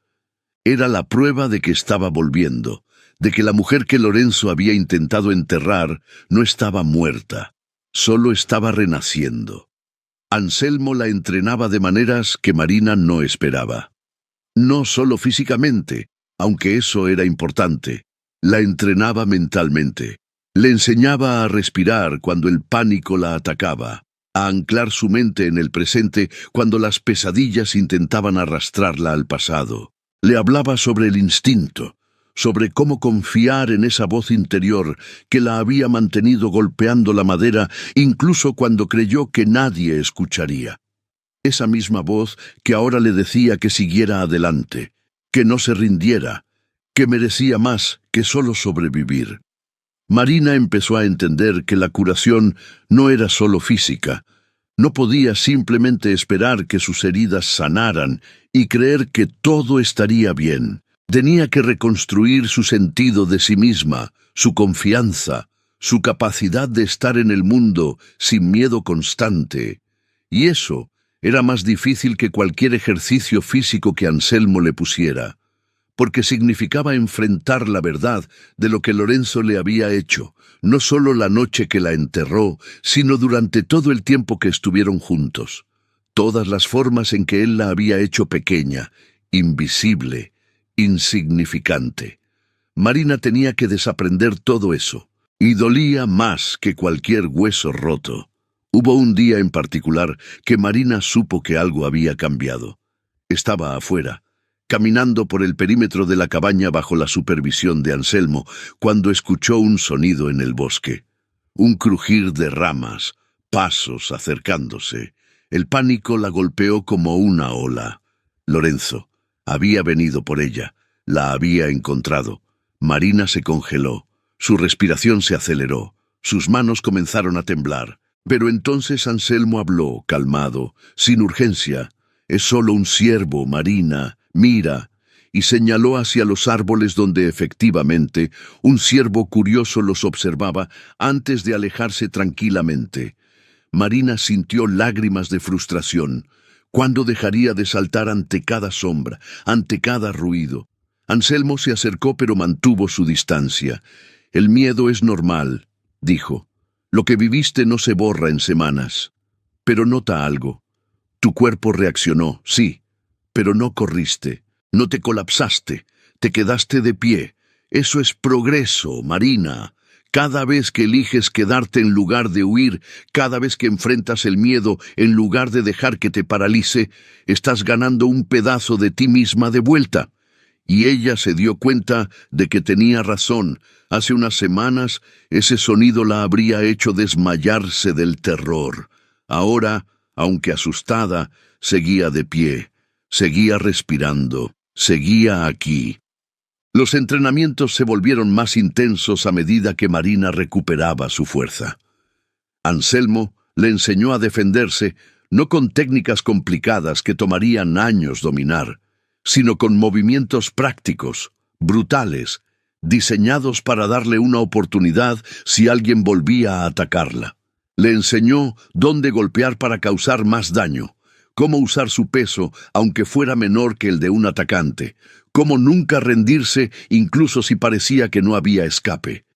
Era la prueba de que estaba volviendo, de que la mujer que Lorenzo había intentado enterrar no estaba muerta, solo estaba renaciendo. Anselmo la entrenaba de maneras que Marina no esperaba. No solo físicamente, aunque eso era importante, la entrenaba mentalmente. Le enseñaba a respirar cuando el pánico la atacaba, a anclar su mente en el presente cuando las pesadillas intentaban arrastrarla al pasado. Le hablaba sobre el instinto, sobre cómo confiar en esa voz interior que la había mantenido golpeando la madera incluso cuando creyó que nadie escucharía. Esa misma voz que ahora le decía que siguiera adelante, que no se rindiera, que merecía más que solo sobrevivir. Marina empezó a entender que la curación no era solo física. No podía simplemente esperar que sus heridas sanaran y creer que todo estaría bien. Tenía que reconstruir su sentido de sí misma, su confianza, su capacidad de estar en el mundo sin miedo constante. Y eso era más difícil que cualquier ejercicio físico que Anselmo le pusiera, porque significaba enfrentar la verdad de lo que Lorenzo le había hecho, no solo la noche que la enterró, sino durante todo el tiempo que estuvieron juntos. Todas las formas en que él la había hecho pequeña, invisible, insignificante. Marina tenía que desaprender todo eso, y dolía más que cualquier hueso roto. Hubo un día en particular que Marina supo que algo había cambiado. Estaba afuera, caminando por el perímetro de la cabaña bajo la supervisión de Anselmo, cuando escuchó un sonido en el bosque. Un crujir de ramas, pasos acercándose. El pánico la golpeó como una ola. Lorenzo había venido por ella, la había encontrado. Marina se congeló, su respiración se aceleró, sus manos comenzaron a temblar. Pero entonces Anselmo habló, calmado, sin urgencia. «Es solo un ciervo, Marina, mira», y señaló hacia los árboles donde efectivamente un ciervo curioso los observaba antes de alejarse tranquilamente. Marina sintió lágrimas de frustración. ¿Cuándo dejaría de saltar ante cada sombra, ante cada ruido? Anselmo se acercó pero mantuvo su distancia. «El miedo es normal», dijo. «Lo que viviste no se borra en semanas. Pero nota algo. Tu cuerpo reaccionó, sí, pero no corriste, no te colapsaste, te quedaste de pie. Eso es progreso, Marina. Cada vez que eliges quedarte en lugar de huir, cada vez que enfrentas el miedo en lugar de dejar que te paralice, estás ganando un pedazo de ti misma de vuelta». Y ella se dio cuenta de que tenía razón. Hace unas semanas ese sonido la habría hecho desmayarse del terror. Ahora, aunque asustada, seguía de pie, seguía respirando, seguía aquí. Los entrenamientos se volvieron más intensos a medida que Marina recuperaba su fuerza. Anselmo le enseñó a defenderse, no con técnicas complicadas que tomarían años dominar, sino con movimientos prácticos, brutales, diseñados para darle una oportunidad si alguien volvía a atacarla. Le enseñó dónde golpear para causar más daño, cómo usar su peso aunque fuera menor que el de un atacante, cómo nunca rendirse incluso si parecía que no había escape.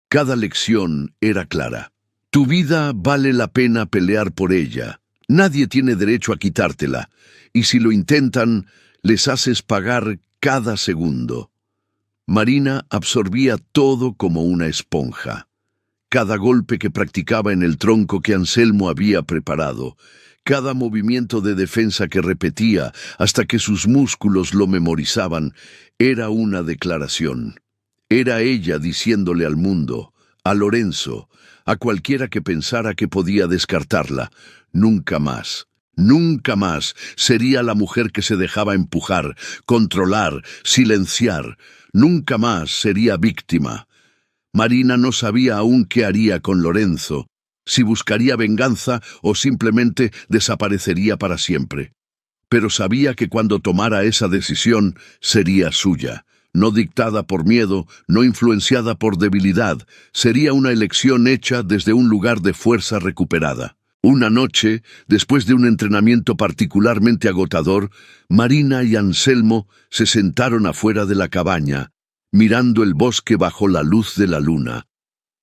Cada lección era clara. Tu vida vale la pena pelear por ella. Nadie tiene derecho a quitártela, y si lo intentan, les haces pagar cada segundo. Marina absorbía todo como una esponja. Cada golpe que practicaba en el tronco que Anselmo había preparado, cada movimiento de defensa que repetía hasta que sus músculos lo memorizaban, era una declaración. Era ella diciéndole al mundo, a Lorenzo, a cualquiera que pensara que podía descartarla, nunca más sería la mujer que se dejaba empujar, controlar, silenciar, nunca más sería víctima. Marina no sabía aún qué haría con Lorenzo, si buscaría venganza o simplemente desaparecería para siempre. Pero sabía que cuando tomara esa decisión sería suya, no dictada por miedo, no influenciada por debilidad, sería una elección hecha desde un lugar de fuerza recuperada. Una noche, después de un entrenamiento particularmente agotador, Marina y Anselmo se sentaron afuera de la cabaña, mirando el bosque bajo la luz de la luna.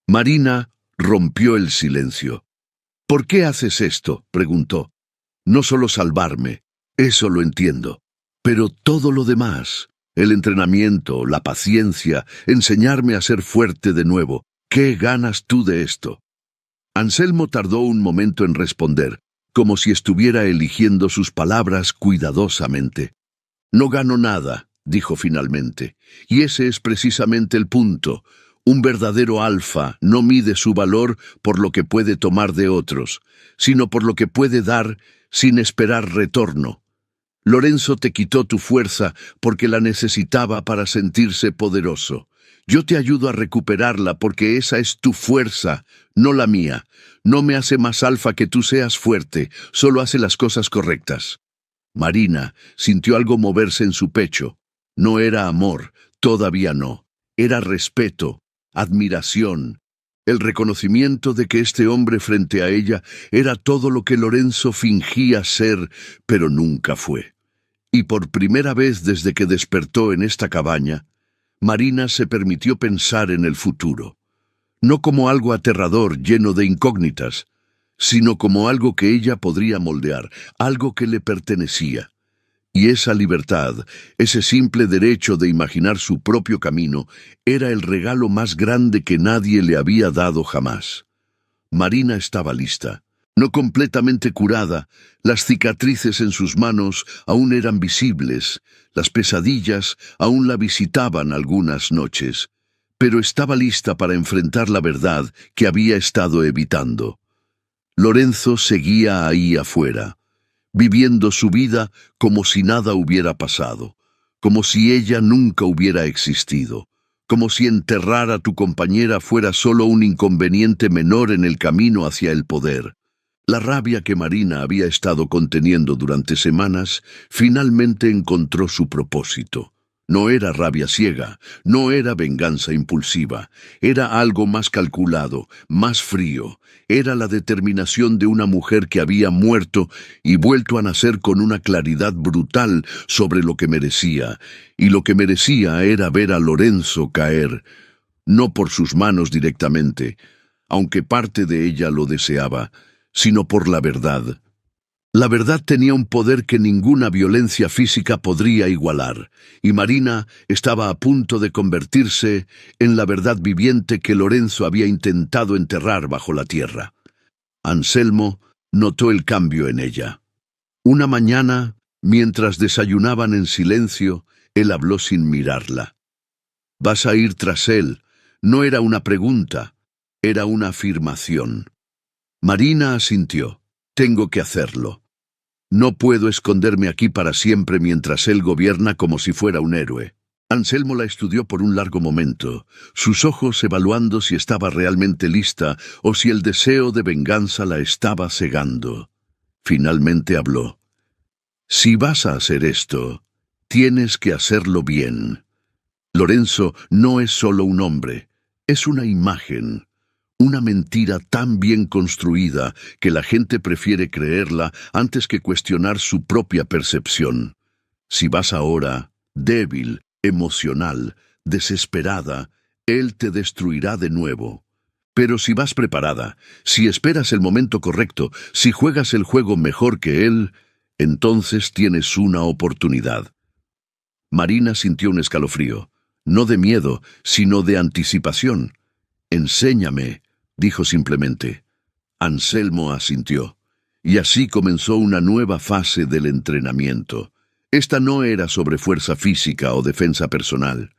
Marina rompió el silencio. «¿Por qué haces esto?», preguntó. «No solo salvarme, eso lo entiendo. Pero todo lo demás, el entrenamiento, la paciencia, enseñarme a ser fuerte de nuevo, ¿qué ganas tú de esto?». Anselmo tardó un momento en responder, como si estuviera eligiendo sus palabras cuidadosamente. «No gano nada», dijo finalmente, «y ese es precisamente el punto. Un verdadero alfa no mide su valor por lo que puede tomar de otros, sino por lo que puede dar sin esperar retorno. Lorenzo te quitó tu fuerza porque la necesitaba para sentirse poderoso. Yo te ayudo a recuperarla porque esa es tu fuerza, no la mía. No me hace más alfa que tú seas fuerte, solo hace las cosas correctas». Marina sintió algo moverse en su pecho. No era amor, todavía no. Era respeto, admiración, el reconocimiento de que este hombre frente a ella era todo lo que Lorenzo fingía ser, pero nunca fue. Y por primera vez desde que despertó en esta cabaña, Marina se permitió pensar en el futuro, no como algo aterrador lleno de incógnitas, sino como algo que ella podría moldear, algo que le pertenecía. Y esa libertad, ese simple derecho de imaginar su propio camino, era el regalo más grande que nadie le había dado jamás. Marina estaba lista. No completamente curada, las cicatrices en sus manos aún eran visibles, las pesadillas aún la visitaban algunas noches, pero estaba lista para enfrentar la verdad que había estado evitando. Lorenzo seguía ahí afuera, viviendo su vida como si nada hubiera pasado, como si ella nunca hubiera existido, como si enterrar a tu compañera fuera solo un inconveniente menor en el camino hacia el poder. La rabia que Marina había estado conteniendo durante semanas finalmente encontró su propósito. No era rabia ciega, no era venganza impulsiva, era algo más calculado, más frío. Era la determinación de una mujer que había muerto y vuelto a nacer con una claridad brutal sobre lo que merecía, y lo que merecía era ver a Lorenzo caer, no por sus manos directamente, aunque parte de ella lo deseaba, sino por la verdad. La verdad tenía un poder que ninguna violencia física podría igualar, y Marina estaba a punto de convertirse en la verdad viviente que Lorenzo había intentado enterrar bajo la tierra. Anselmo notó el cambio en ella. Una mañana, mientras desayunaban en silencio, él habló sin mirarla. «¿Vas a ir tras él?». No era una pregunta, era una afirmación. Marina asintió. «Tengo que hacerlo. No puedo esconderme aquí para siempre mientras él gobierna como si fuera un héroe». Anselmo la estudió por un largo momento, sus ojos evaluando si estaba realmente lista o si el deseo de venganza la estaba cegando. Finalmente habló. «Si vas a hacer esto, tienes que hacerlo bien. Lorenzo no es solo un hombre, es una imagen. Una mentira tan bien construida que la gente prefiere creerla antes que cuestionar su propia percepción. Si vas ahora, débil, emocional, desesperada, él te destruirá de nuevo. Pero si vas preparada, si esperas el momento correcto, si juegas el juego mejor que él, entonces tienes una oportunidad. Marina sintió un escalofrío, no de miedo, sino de anticipación. «Enséñame», dijo simplemente. Anselmo asintió, y así comenzó una nueva fase del entrenamiento. Esta no era sobre fuerza física o defensa personal.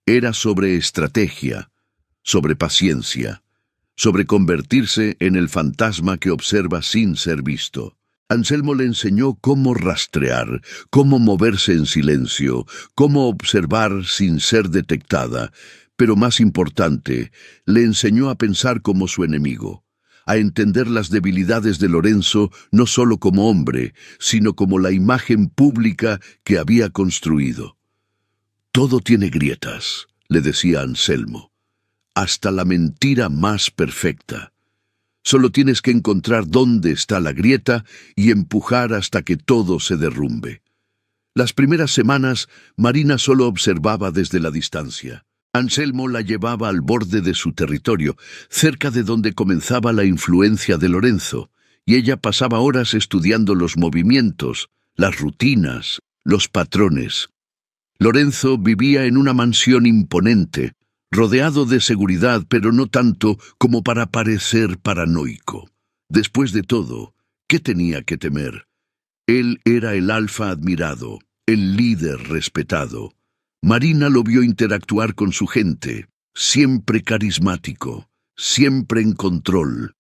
Era sobre estrategia, sobre paciencia, sobre convertirse en el fantasma que observa sin ser visto. Anselmo le enseñó cómo rastrear, cómo moverse en silencio, cómo observar sin ser detectada, pero más importante, le enseñó a pensar como su enemigo, a entender las debilidades de Lorenzo no solo como hombre, sino como la imagen pública que había construido. «Todo tiene grietas», le decía Anselmo, «hasta la mentira más perfecta. Solo tienes que encontrar dónde está la grieta y empujar hasta que todo se derrumbe». Las primeras semanas, Marina solo observaba desde la distancia. Anselmo la llevaba al borde de su territorio, cerca de donde comenzaba la influencia de Lorenzo, y ella pasaba horas estudiando los movimientos, las rutinas, los patrones. Lorenzo vivía en una mansión imponente, rodeado de seguridad, pero no tanto como para parecer paranoico. Después de todo, ¿qué tenía que temer? Él era el alfa admirado, el líder respetado. Marina lo vio interactuar con su gente, siempre carismático, siempre en control.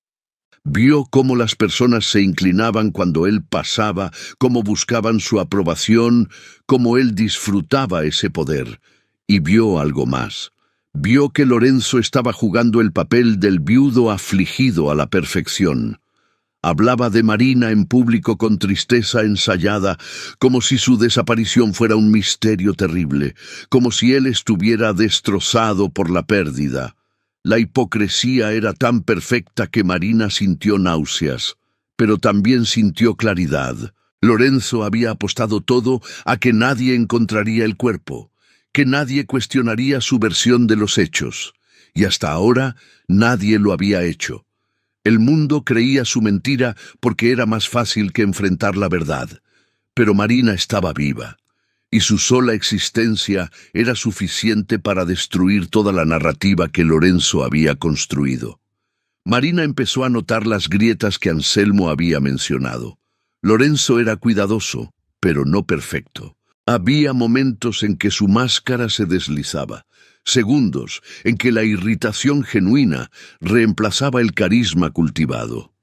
Vio cómo las personas se inclinaban cuando él pasaba, cómo buscaban su aprobación, cómo él disfrutaba ese poder. Y vio algo más. Vio que Lorenzo estaba jugando el papel del viudo afligido a la perfección. Hablaba de Marina en público con tristeza ensayada, como si su desaparición fuera un misterio terrible, como si él estuviera destrozado por la pérdida. La hipocresía era tan perfecta que Marina sintió náuseas, pero también sintió claridad. Lorenzo había apostado todo a que nadie encontraría el cuerpo, que nadie cuestionaría su versión de los hechos, y hasta ahora nadie lo había hecho. El mundo creía su mentira porque era más fácil que enfrentar la verdad. Pero Marina estaba viva, y su sola existencia era suficiente para destruir toda la narrativa que Lorenzo había construido. Marina empezó a notar las grietas que Anselmo había mencionado. Lorenzo era cuidadoso, pero no perfecto. Había momentos en que su máscara se deslizaba, segundos en que la irritación genuina reemplazaba el carisma cultivado.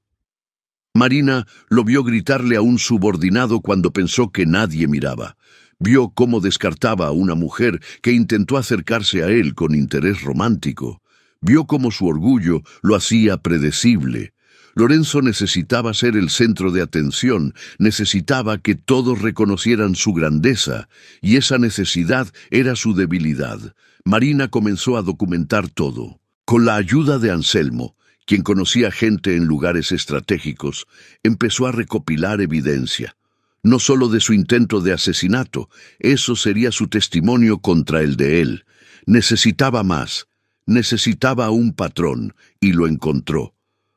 Marina lo vio gritarle a un subordinado cuando pensó que nadie miraba. Vio cómo descartaba a una mujer que intentó acercarse a él con interés romántico. Vio cómo su orgullo lo hacía predecible. Lorenzo necesitaba ser el centro de atención, necesitaba que todos reconocieran su grandeza, y esa necesidad era su debilidad. Marina comenzó a documentar todo. Con la ayuda de Anselmo, quien conocía gente en lugares estratégicos, empezó a recopilar evidencia. No solo de su intento de asesinato, eso sería su testimonio contra el de él. Necesitaba más, necesitaba un patrón, y lo encontró.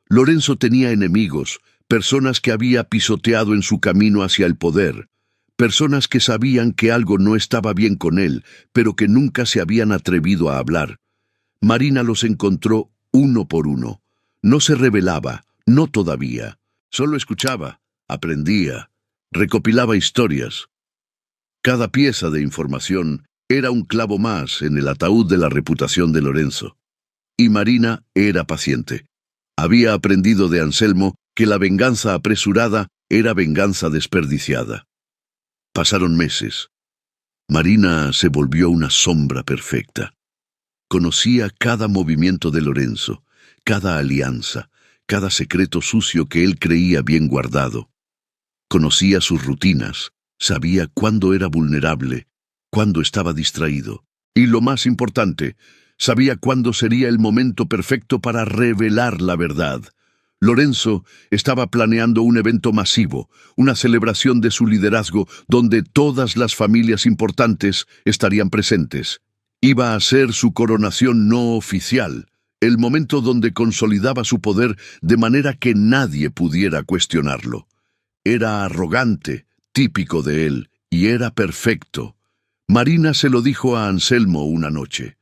Lorenzo tenía enemigos, personas que había pisoteado en su camino hacia el poder, personas que sabían que algo no estaba bien con él, pero que nunca se habían atrevido a hablar. Marina los encontró uno por uno. No se rebelaba, no todavía. Solo escuchaba, aprendía, recopilaba historias. Cada pieza de información era un clavo más en el ataúd de la reputación de Lorenzo. Y Marina era paciente. Había aprendido de Anselmo que la venganza apresurada era venganza desperdiciada. Pasaron meses. Marina se volvió una sombra perfecta. Conocía cada movimiento de Lorenzo, cada alianza, cada secreto sucio que él creía bien guardado. Conocía sus rutinas, sabía cuándo era vulnerable, cuándo estaba distraído. Y lo más importante, sabía cuándo sería el momento perfecto para revelar la verdad. Lorenzo estaba planeando un evento masivo, una celebración de su liderazgo donde todas las familias importantes estarían presentes. Iba a ser su coronación no oficial, el momento donde consolidaba su poder de manera que nadie pudiera cuestionarlo. Era arrogante, típico de él, y era perfecto. Marina se lo dijo a Anselmo una noche.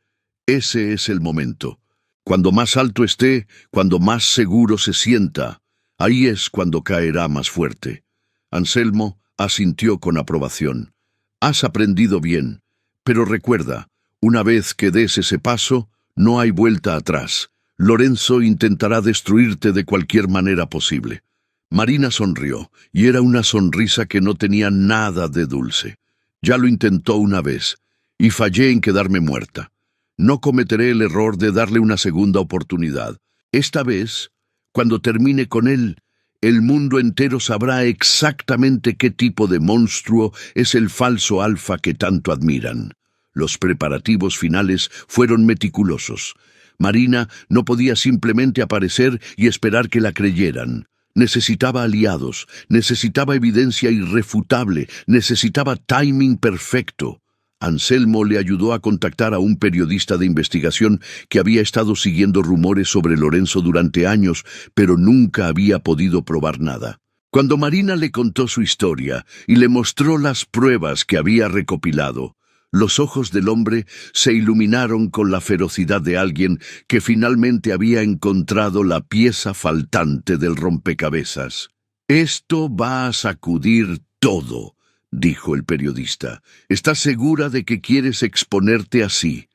Ese es el momento. Cuando más alto esté, cuando más seguro se sienta, ahí es cuando caerá más fuerte. Anselmo asintió con aprobación. Has aprendido bien, pero recuerda, una vez que des ese paso, no hay vuelta atrás. Lorenzo intentará destruirte de cualquier manera posible. Marina sonrió, y era una sonrisa que no tenía nada de dulce. Ya lo intentó una vez, y fallé en quedarme muerta. No cometeré el error de darle una segunda oportunidad. Esta vez, cuando termine con él, el mundo entero sabrá exactamente qué tipo de monstruo es el falso alfa que tanto admiran. Los preparativos finales fueron meticulosos. Marina no podía simplemente aparecer y esperar que la creyeran. Necesitaba aliados, necesitaba evidencia irrefutable, necesitaba timing perfecto. Anselmo le ayudó a contactar a un periodista de investigación que había estado siguiendo rumores sobre Lorenzo durante años, pero nunca había podido probar nada. Cuando Marina le contó su historia y le mostró las pruebas que había recopilado, los ojos del hombre se iluminaron con la ferocidad de alguien que finalmente había encontrado la pieza faltante del rompecabezas. «Esto va a sacudir todo», dijo el periodista. «¿Estás segura de que quieres exponerte así?»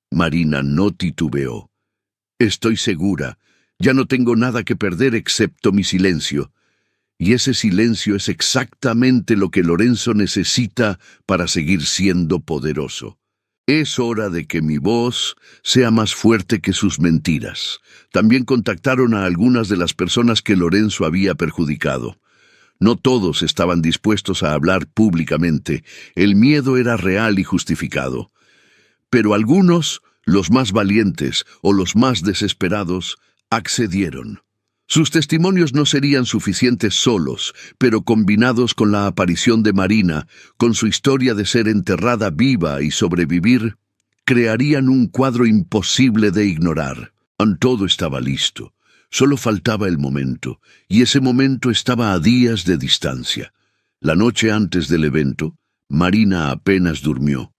Marina no titubeó. «Estoy segura. Ya no tengo nada que perder excepto mi silencio. Y ese silencio es exactamente lo que Lorenzo necesita para seguir siendo poderoso. Es hora de que mi voz sea más fuerte que sus mentiras». También contactaron a algunas de las personas que Lorenzo había perjudicado. No todos estaban dispuestos a hablar públicamente. El miedo era real y justificado. Pero algunos, los más valientes o los más desesperados, accedieron. Sus testimonios no serían suficientes solos, pero combinados con la aparición de Marina, con su historia de ser enterrada viva y sobrevivir, crearían un cuadro imposible de ignorar. Todo estaba listo. Solo faltaba el momento, y ese momento estaba a días de distancia. La noche antes del evento, Marina apenas durmió.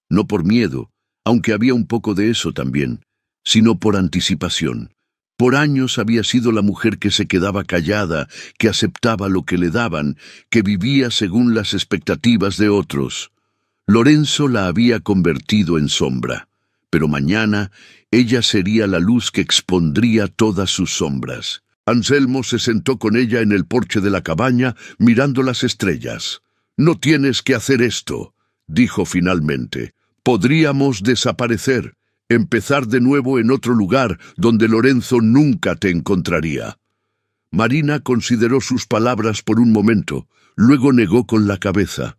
No por miedo, aunque había un poco de eso también, sino por anticipación. Por años había sido la mujer que se quedaba callada, que aceptaba lo que le daban, que vivía según las expectativas de otros. Lorenzo la había convertido en sombra, pero mañana ella sería la luz que expondría todas sus sombras. Anselmo se sentó con ella en el porche de la cabaña, mirando las estrellas. «No tienes que hacer esto», dijo finalmente. «Podríamos desaparecer, empezar de nuevo en otro lugar donde Lorenzo nunca te encontraría». Marina consideró sus palabras por un momento, luego negó con la cabeza.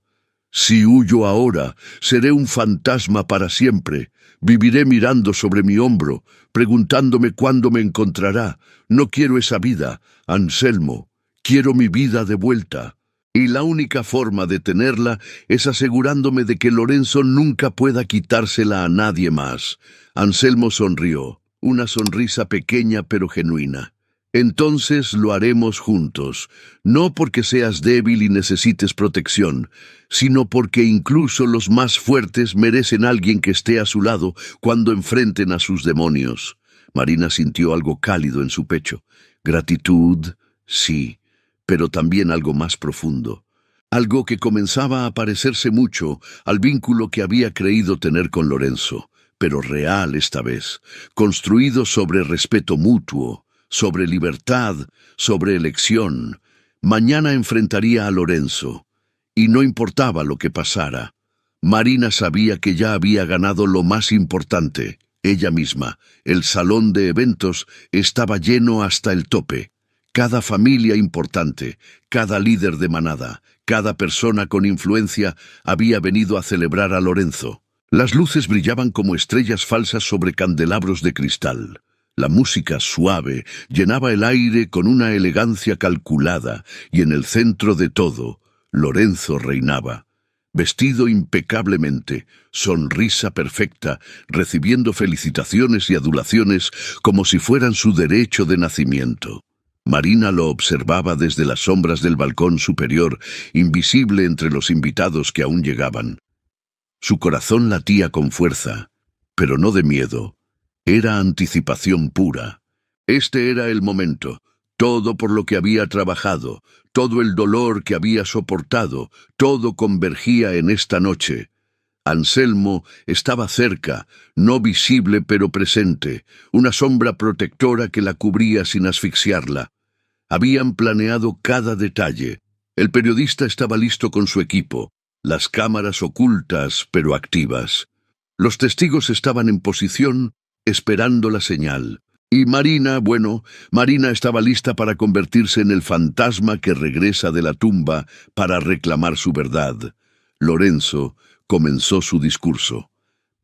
«Si huyo ahora, seré un fantasma para siempre. Viviré mirando sobre mi hombro, preguntándome cuándo me encontrará. No quiero esa vida, Anselmo. Quiero mi vida de vuelta. Y la única forma de tenerla es asegurándome de que Lorenzo nunca pueda quitársela a nadie más». Anselmo sonrió, una sonrisa pequeña pero genuina. «Entonces lo haremos juntos, no porque seas débil y necesites protección, sino porque incluso los más fuertes merecen a alguien que esté a su lado cuando enfrenten a sus demonios». Marina sintió algo cálido en su pecho. Gratitud, sí, pero también algo más profundo. Algo que comenzaba a parecerse mucho al vínculo que había creído tener con Lorenzo, pero real esta vez, construido sobre respeto mutuo, sobre libertad, sobre elección. Mañana enfrentaría a Lorenzo, y no importaba lo que pasara. Marina sabía que ya había ganado lo más importante, ella misma. El salón de eventos estaba lleno hasta el tope. Cada familia importante, cada líder de manada, cada persona con influencia había venido a celebrar a Lorenzo. Las luces brillaban como estrellas falsas sobre candelabros de cristal. La música suave llenaba el aire con una elegancia calculada, y en el centro de todo, Lorenzo reinaba. Vestido impecablemente, sonrisa perfecta, recibiendo felicitaciones y adulaciones como si fueran su derecho de nacimiento. Marina lo observaba desde las sombras del balcón superior, invisible entre los invitados que aún llegaban. Su corazón latía con fuerza, pero no de miedo. Era anticipación pura. Este era el momento. Todo por lo que había trabajado, todo el dolor que había soportado, todo convergía en esta noche. Anselmo estaba cerca, no visible pero presente, una sombra protectora que la cubría sin asfixiarla. Habían planeado cada detalle. El periodista estaba listo con su equipo, las cámaras ocultas pero activas. Los testigos estaban en posición, esperando la señal. Y Marina estaba lista para convertirse en el fantasma que regresa de la tumba para reclamar su verdad. Lorenzo comenzó su discurso.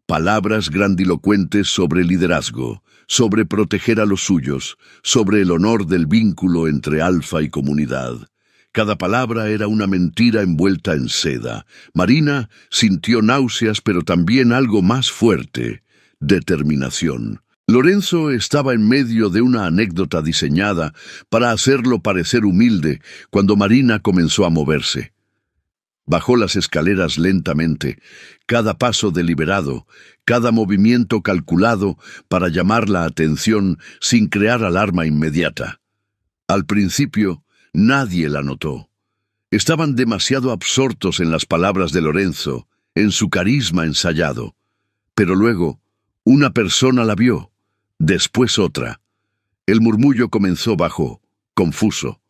Palabras grandilocuentes sobre liderazgo, sobre proteger a los suyos, sobre el honor del vínculo entre Alfa y comunidad. Cada palabra era una mentira envuelta en seda. Marina sintió náuseas, pero también algo más fuerte: determinación. Lorenzo estaba en medio de una anécdota diseñada para hacerlo parecer humilde cuando Marina comenzó a moverse. Bajó las escaleras lentamente, cada paso deliberado, cada movimiento calculado para llamar la atención sin crear alarma inmediata. Al principio, nadie la notó. Estaban demasiado absortos en las palabras de Lorenzo, en su carisma ensayado. Pero luego, una persona la vio. Después otra. El murmullo comenzó bajo, confuso,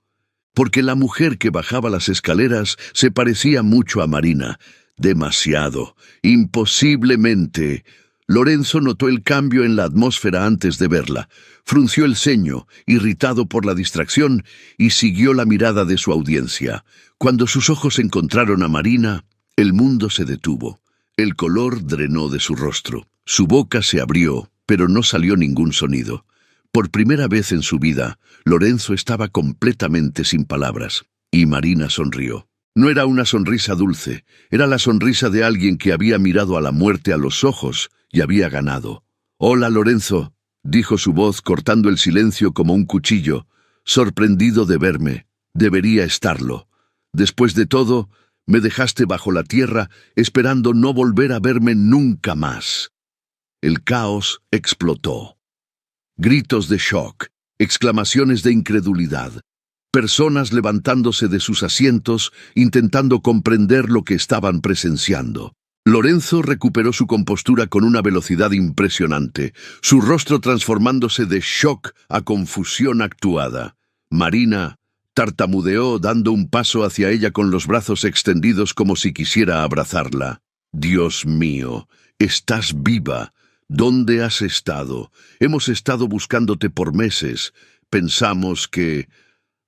porque la mujer que bajaba las escaleras se parecía mucho a Marina. Demasiado, imposiblemente. Lorenzo notó el cambio en la atmósfera antes de verla. Frunció el ceño, irritado por la distracción, y siguió la mirada de su audiencia. Cuando sus ojos encontraron a Marina, el mundo se detuvo. El color drenó de su rostro. Su boca se abrió, pero no salió ningún sonido. Por primera vez en su vida, Lorenzo estaba completamente sin palabras, y Marina sonrió. No era una sonrisa dulce, era la sonrisa de alguien que había mirado a la muerte a los ojos y había ganado. «Hola, Lorenzo», dijo su voz cortando el silencio como un cuchillo. «Sorprendido de verme. Debería estarlo. Después de todo, me dejaste bajo la tierra esperando no volver a verme nunca más». El caos explotó. Gritos de shock, exclamaciones de incredulidad, personas levantándose de sus asientos intentando comprender lo que estaban presenciando. Lorenzo recuperó su compostura con una velocidad impresionante, su rostro transformándose de shock a confusión actuada. Marina tartamudeó dando un paso hacia ella con los brazos extendidos como si quisiera abrazarla. «Dios mío, estás viva. ¿Dónde has estado? Hemos estado buscándote por meses. Pensamos que...»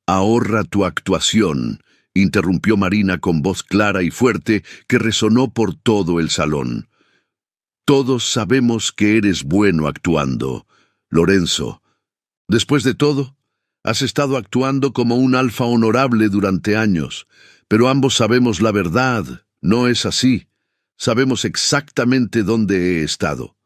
«Ahorra tu actuación», interrumpió Marina con voz clara y fuerte que resonó por todo el salón. «Todos sabemos que eres bueno actuando, Lorenzo. Después de todo, has estado actuando como un alfa honorable durante años, pero ambos sabemos la verdad, no es así. Sabemos exactamente dónde he estado.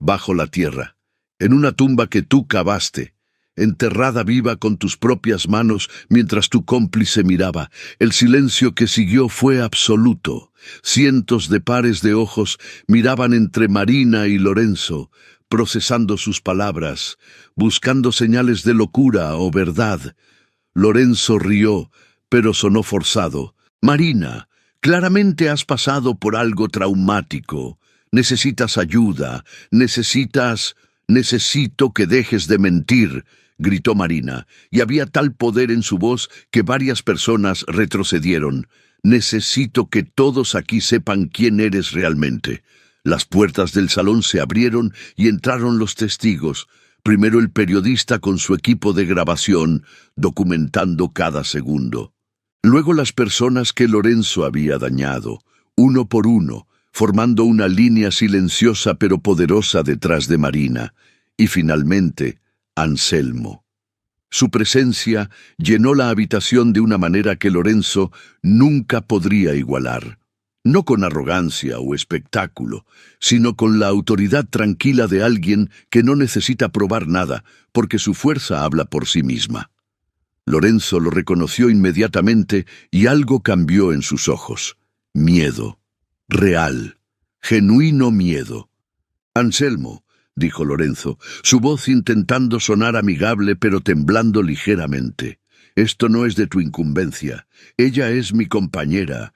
Bajo la tierra, en una tumba que tú cavaste, enterrada viva con tus propias manos mientras tu cómplice miraba. El silencio que siguió fue absoluto. Cientos de pares de ojos miraban entre Marina y Lorenzo, procesando sus palabras, buscando señales de locura o verdad. Lorenzo rió, pero sonó forzado. «Marina, claramente has pasado por algo traumático. Necesitas ayuda, necesito que dejes de mentir», gritó Marina, y había tal poder en su voz que varias personas retrocedieron. «Necesito que todos aquí sepan quién eres realmente». Las puertas del salón se abrieron y entraron los testigos. Primero el periodista con su equipo de grabación, documentando cada segundo. Luego las personas que Lorenzo había dañado, uno por uno, formando una línea silenciosa pero poderosa detrás de Marina. Y finalmente, Anselmo. Su presencia llenó la habitación de una manera que Lorenzo nunca podría igualar. No con arrogancia o espectáculo, sino con la autoridad tranquila de alguien que no necesita probar nada, porque su fuerza habla por sí misma. Lorenzo lo reconoció inmediatamente y algo cambió en sus ojos. Miedo. Real. Genuino miedo. «Anselmo», dijo Lorenzo, su voz intentando sonar amigable pero temblando ligeramente. «Esto no es de tu incumbencia. Ella es mi compañera.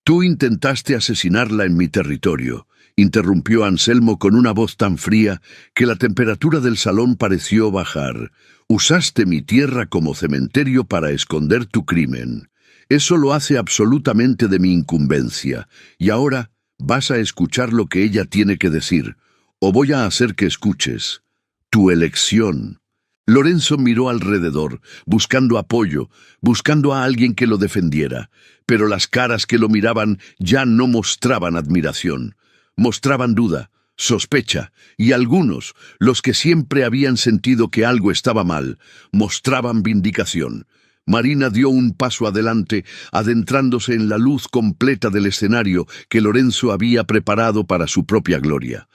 Tú intentaste asesinarla en mi territorio», interrumpió Anselmo con una voz tan fría que la temperatura del salón pareció bajar. «Usaste mi tierra como cementerio para esconder tu crimen. Eso lo hace absolutamente de mi incumbencia. Y ahora vas a escuchar lo que ella tiene que decir, o voy a hacer que escuches. Tu elección». Lorenzo miró alrededor, buscando apoyo, buscando a alguien que lo defendiera, pero las caras que lo miraban ya no mostraban admiración, mostraban duda, sospecha, y algunos, los que siempre habían sentido que algo estaba mal, mostraban vindicación. Marina dio un paso adelante, adentrándose en la luz completa del escenario que Lorenzo había preparado para su propia gloria.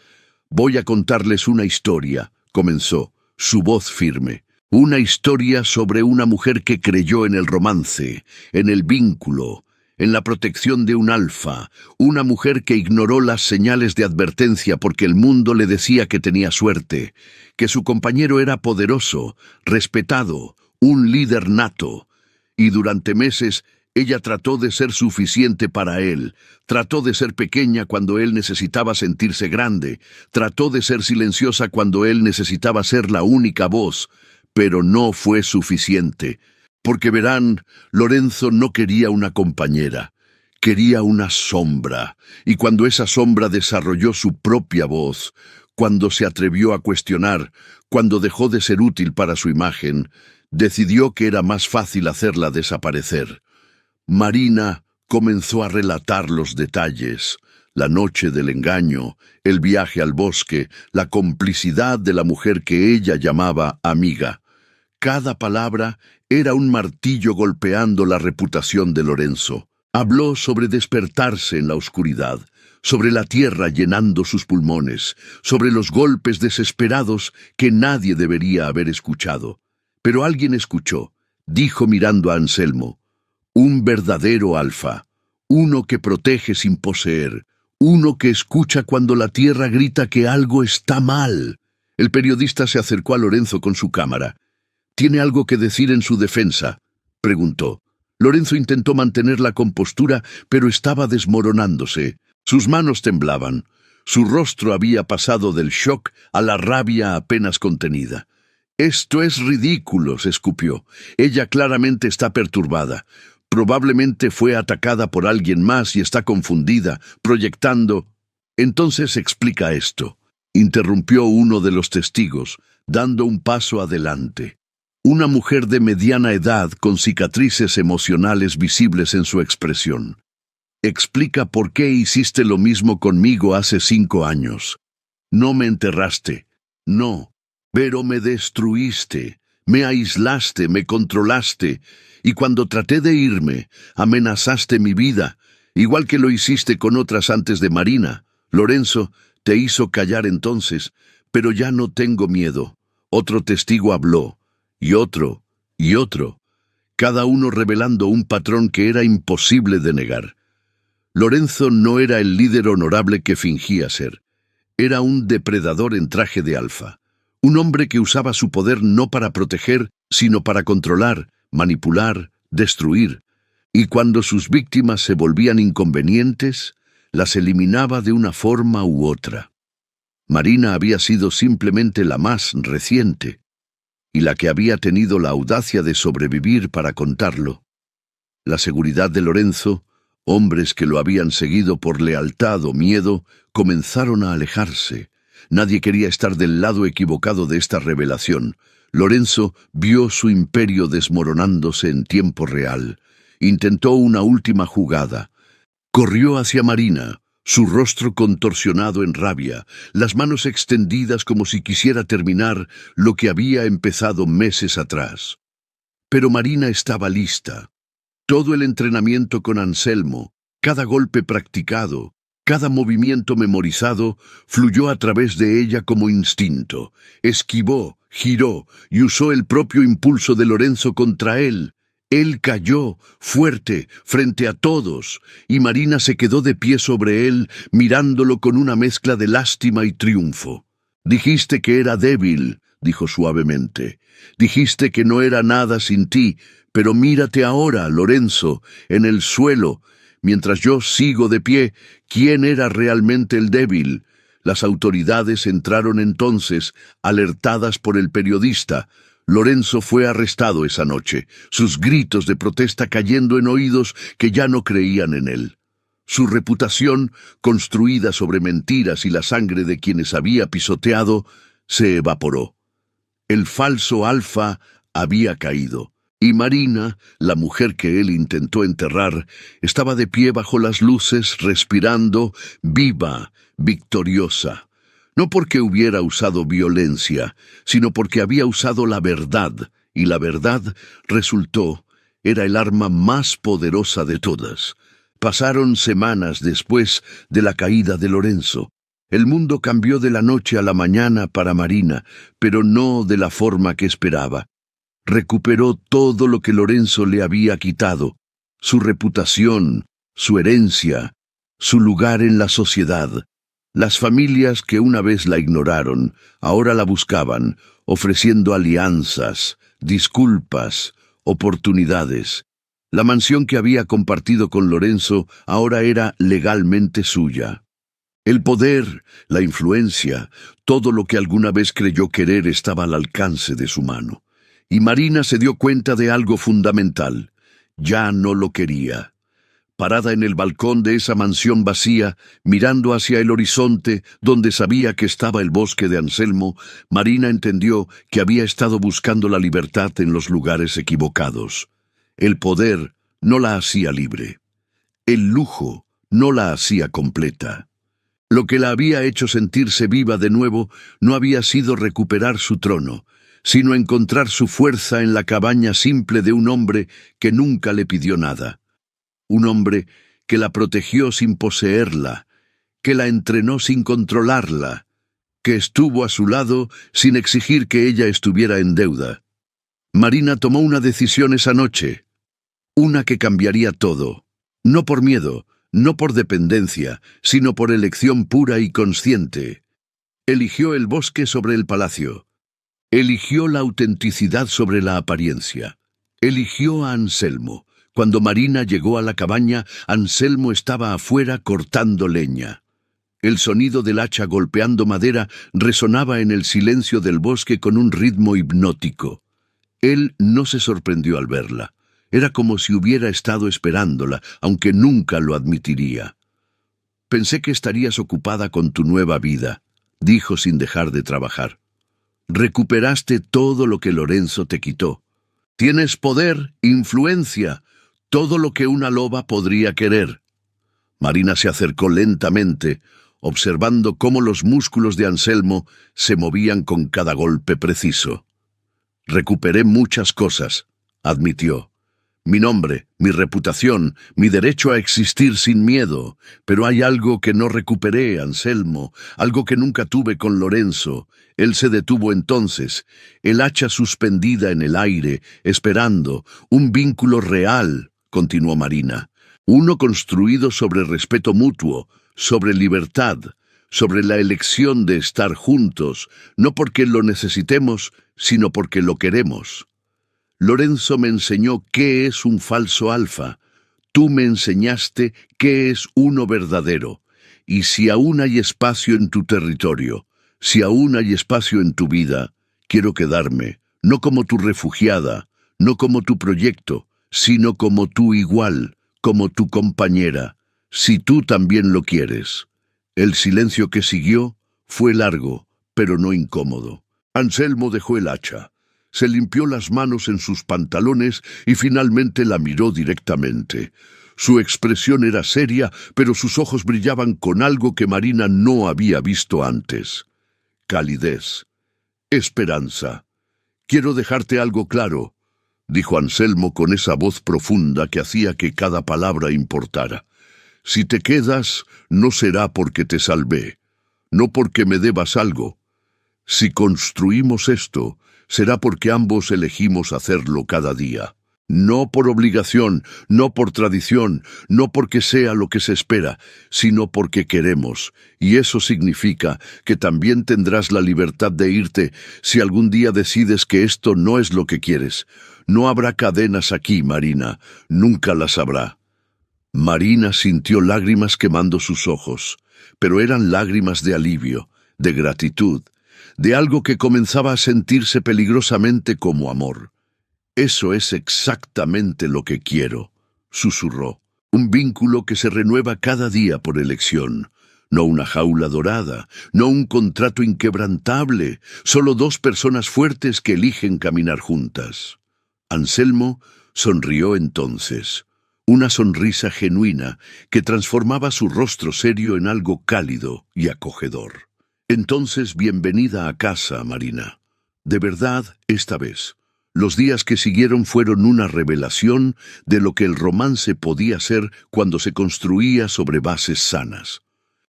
«Voy a contarles una historia», comenzó, su voz firme. «Una historia sobre una mujer que creyó en el romance, en el vínculo, en la protección de un alfa, una mujer que ignoró las señales de advertencia porque el mundo le decía que tenía suerte, que su compañero era poderoso, respetado, un líder nato, y durante meses ella trató de ser suficiente para él, trató de ser pequeña cuando él necesitaba sentirse grande, trató de ser silenciosa cuando él necesitaba ser la única voz, pero no fue suficiente. Porque verán, Lorenzo no quería una compañera, quería una sombra, y cuando esa sombra desarrolló su propia voz, cuando se atrevió a cuestionar, cuando dejó de ser útil para su imagen, decidió que era más fácil hacerla desaparecer. Marina comenzó a relatar los detalles, la noche del engaño, el viaje al bosque, la complicidad de la mujer que ella llamaba amiga. Cada palabra era un martillo golpeando la reputación de Lorenzo. Habló sobre despertarse en la oscuridad, sobre la tierra llenando sus pulmones, sobre los golpes desesperados que nadie debería haber escuchado. Pero alguien escuchó, dijo mirando a Anselmo: «Un verdadero alfa, uno que protege sin poseer, uno que escucha cuando la tierra grita que algo está mal». El periodista se acercó a Lorenzo con su cámara. «¿Tiene algo que decir en su defensa?», preguntó. Lorenzo intentó mantener la compostura, pero estaba desmoronándose. Sus manos temblaban. Su rostro había pasado del shock a la rabia apenas contenida. «Esto es ridículo», se escupió. «Ella claramente está perturbada. Probablemente fue atacada por alguien más y está confundida, proyectando». «Entonces explica esto», interrumpió uno de los testigos, dando un paso adelante. Una mujer de mediana edad con cicatrices emocionales visibles en su expresión. «Explica por qué hiciste lo mismo conmigo hace 5 años. No me enterraste. No. Pero me destruiste, me aislaste, me controlaste, y cuando traté de irme, amenazaste mi vida, igual que lo hiciste con otras antes de Marina. Lorenzo te hizo callar entonces, pero ya no tengo miedo». Otro testigo habló, y otro, cada uno revelando un patrón que era imposible de negar. Lorenzo no era el líder honorable que fingía ser. Era un depredador en traje de alfa. Un hombre que usaba su poder no para proteger, sino para controlar, manipular, destruir. Y cuando sus víctimas se volvían inconvenientes, las eliminaba de una forma u otra. Marina había sido simplemente la más reciente, y la que había tenido la audacia de sobrevivir para contarlo. La seguridad de Lorenzo, hombres que lo habían seguido por lealtad o miedo, comenzaron a alejarse. Nadie quería estar del lado equivocado de esta revelación. Lorenzo vio su imperio desmoronándose en tiempo real. Intentó una última jugada. Corrió hacia Marina, su rostro contorsionado en rabia, las manos extendidas como si quisiera terminar lo que había empezado meses atrás. Pero Marina estaba lista. Todo el entrenamiento con Anselmo, cada golpe practicado, cada movimiento memorizado, fluyó a través de ella como instinto. Esquivó, giró y usó el propio impulso de Lorenzo contra él. Él cayó, fuerte, frente a todos, y Marina se quedó de pie sobre él, mirándolo con una mezcla de lástima y triunfo. «Dijiste que era débil», dijo suavemente. «Dijiste que no era nada sin ti, pero mírate ahora, Lorenzo, en el suelo. Mientras yo sigo de pie, ¿quién era realmente el débil?» Las autoridades entraron entonces, alertadas por el periodista. Lorenzo fue arrestado esa noche, sus gritos de protesta cayendo en oídos que ya no creían en él. Su reputación, construida sobre mentiras y la sangre de quienes había pisoteado, se evaporó. El falso Alfa había caído, y Marina, la mujer que él intentó enterrar, estaba de pie bajo las luces, respirando, viva, victoriosa. No porque hubiera usado violencia, sino porque había usado la verdad, y la verdad, resultó, era el arma más poderosa de todas. Pasaron semanas después de la caída de Lorenzo. El mundo cambió de la noche a la mañana para Marina, pero no de la forma que esperaba. Recuperó todo lo que Lorenzo le había quitado, su reputación, su herencia, su lugar en la sociedad. Las familias que una vez la ignoraron, ahora la buscaban, ofreciendo alianzas, disculpas, oportunidades. La mansión que había compartido con Lorenzo ahora era legalmente suya. El poder, la influencia, todo lo que alguna vez creyó querer estaba al alcance de su mano. Y Marina se dio cuenta de algo fundamental. Ya no lo quería. Parada en el balcón de esa mansión vacía, mirando hacia el horizonte donde sabía que estaba el bosque de Anselmo, Marina entendió que había estado buscando la libertad en los lugares equivocados. El poder no la hacía libre. El lujo no la hacía completa. Lo que la había hecho sentirse viva de nuevo no había sido recuperar su trono, sino encontrar su fuerza en la cabaña simple de un hombre que nunca le pidió nada. Un hombre que la protegió sin poseerla, que la entrenó sin controlarla, que estuvo a su lado sin exigir que ella estuviera en deuda. Marina tomó una decisión esa noche, una que cambiaría todo, no por miedo, no por dependencia, sino por elección pura y consciente. Eligió el bosque sobre el palacio. Eligió la autenticidad sobre la apariencia. Eligió a Anselmo. Cuando Marina llegó a la cabaña, Anselmo estaba afuera cortando leña. El sonido del hacha golpeando madera resonaba en el silencio del bosque con un ritmo hipnótico. Él no se sorprendió al verla. Era como si hubiera estado esperándola, aunque nunca lo admitiría. «Pensé que estarías ocupada con tu nueva vida», dijo sin dejar de trabajar. «Recuperaste todo lo que Lorenzo te quitó. Tienes poder, influencia, todo lo que una loba podría querer». Marina se acercó lentamente, observando cómo los músculos de Anselmo se movían con cada golpe preciso. «Recuperé muchas cosas», admitió. «Mi nombre, mi reputación, mi derecho a existir sin miedo. Pero hay algo que no recuperé, Anselmo, algo que nunca tuve con Lorenzo». Él se detuvo entonces, el hacha suspendida en el aire, esperando, un vínculo real, continuó Marina. Uno construido sobre respeto mutuo, sobre libertad, sobre la elección de estar juntos, no porque lo necesitemos, sino porque lo queremos. Lorenzo me enseñó qué es un falso alfa. Tú me enseñaste qué es uno verdadero. Y si aún hay espacio en tu territorio, si aún hay espacio en tu vida, quiero quedarme, no como tu refugiada, no como tu proyecto, sino como tu igual, como tu compañera, si tú también lo quieres. El silencio que siguió fue largo, pero no incómodo. Anselmo dejó el hacha, se limpió las manos en sus pantalones y finalmente la miró directamente. Su expresión era seria, pero sus ojos brillaban con algo que Marina no había visto antes. Calidez. Esperanza. «Quiero dejarte algo claro», dijo Anselmo con esa voz profunda que hacía que cada palabra importara. «Si te quedas, no será porque te salvé, no porque me debas algo. Si construimos esto, será porque ambos elegimos hacerlo cada día. No por obligación, no por tradición, no porque sea lo que se espera, sino porque queremos. Y eso significa que también tendrás la libertad de irte si algún día decides que esto no es lo que quieres. No habrá cadenas aquí, Marina, nunca las habrá». Marina sintió lágrimas quemando sus ojos, pero eran lágrimas de alivio, de gratitud, de algo que comenzaba a sentirse peligrosamente como amor. «Eso es exactamente lo que quiero», susurró. «Un vínculo que se renueva cada día por elección. No una jaula dorada, no un contrato inquebrantable, solo dos personas fuertes que eligen caminar juntas». Anselmo sonrió entonces. Una sonrisa genuina que transformaba su rostro serio en algo cálido y acogedor. «Entonces, bienvenida a casa, Marina. De verdad, esta vez». Los días que siguieron fueron una revelación de lo que el romance podía ser cuando se construía sobre bases sanas.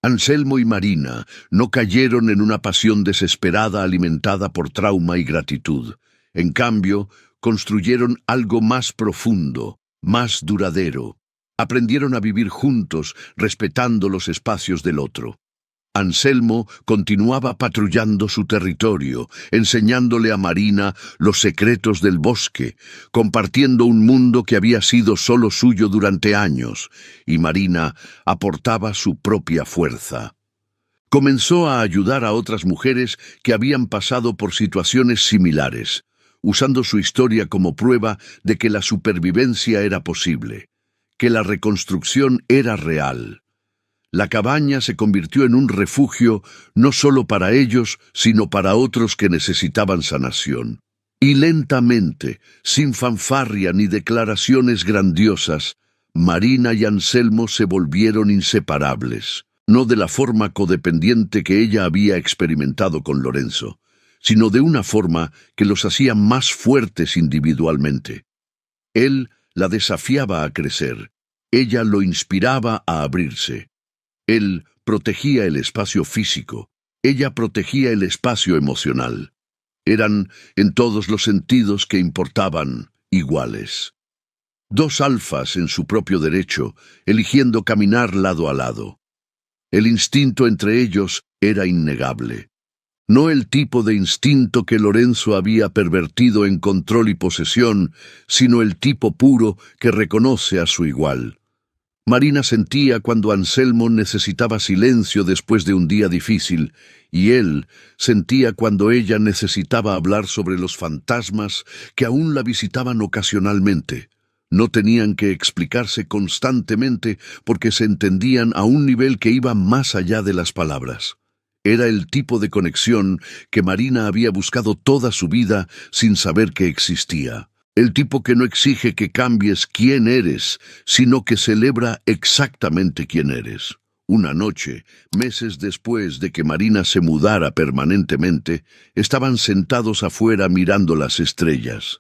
Anselmo y Marina no cayeron en una pasión desesperada alimentada por trauma y gratitud. En cambio, construyeron algo más profundo, más duradero. Aprendieron a vivir juntos, respetando los espacios del otro. Anselmo continuaba patrullando su territorio, enseñándole a Marina los secretos del bosque, compartiendo un mundo que había sido solo suyo durante años, y Marina aportaba su propia fuerza. Comenzó a ayudar a otras mujeres que habían pasado por situaciones similares, usando su historia como prueba de que la supervivencia era posible, que la reconstrucción era real. La cabaña se convirtió en un refugio no solo para ellos, sino para otros que necesitaban sanación. Y lentamente, sin fanfarria ni declaraciones grandiosas, Marina y Anselmo se volvieron inseparables, no de la forma codependiente que ella había experimentado con Lorenzo, sino de una forma que los hacía más fuertes individualmente. Él la desafiaba a crecer, ella lo inspiraba a abrirse. Él protegía el espacio físico, ella protegía el espacio emocional. Eran, en todos los sentidos que importaban, iguales. Dos alfas en su propio derecho, eligiendo caminar lado a lado. El instinto entre ellos era innegable. No el tipo de instinto que Lorenzo había pervertido en control y posesión, sino el tipo puro que reconoce a su igual. Marina sentía cuando Anselmo necesitaba silencio después de un día difícil, y él sentía cuando ella necesitaba hablar sobre los fantasmas que aún la visitaban ocasionalmente. No tenían que explicarse constantemente porque se entendían a un nivel que iba más allá de las palabras. Era el tipo de conexión que Marina había buscado toda su vida sin saber que existía. El tipo que no exige que cambies quién eres, sino que celebra exactamente quién eres. Una noche, meses después de que Marina se mudara permanentemente, estaban sentados afuera mirando las estrellas.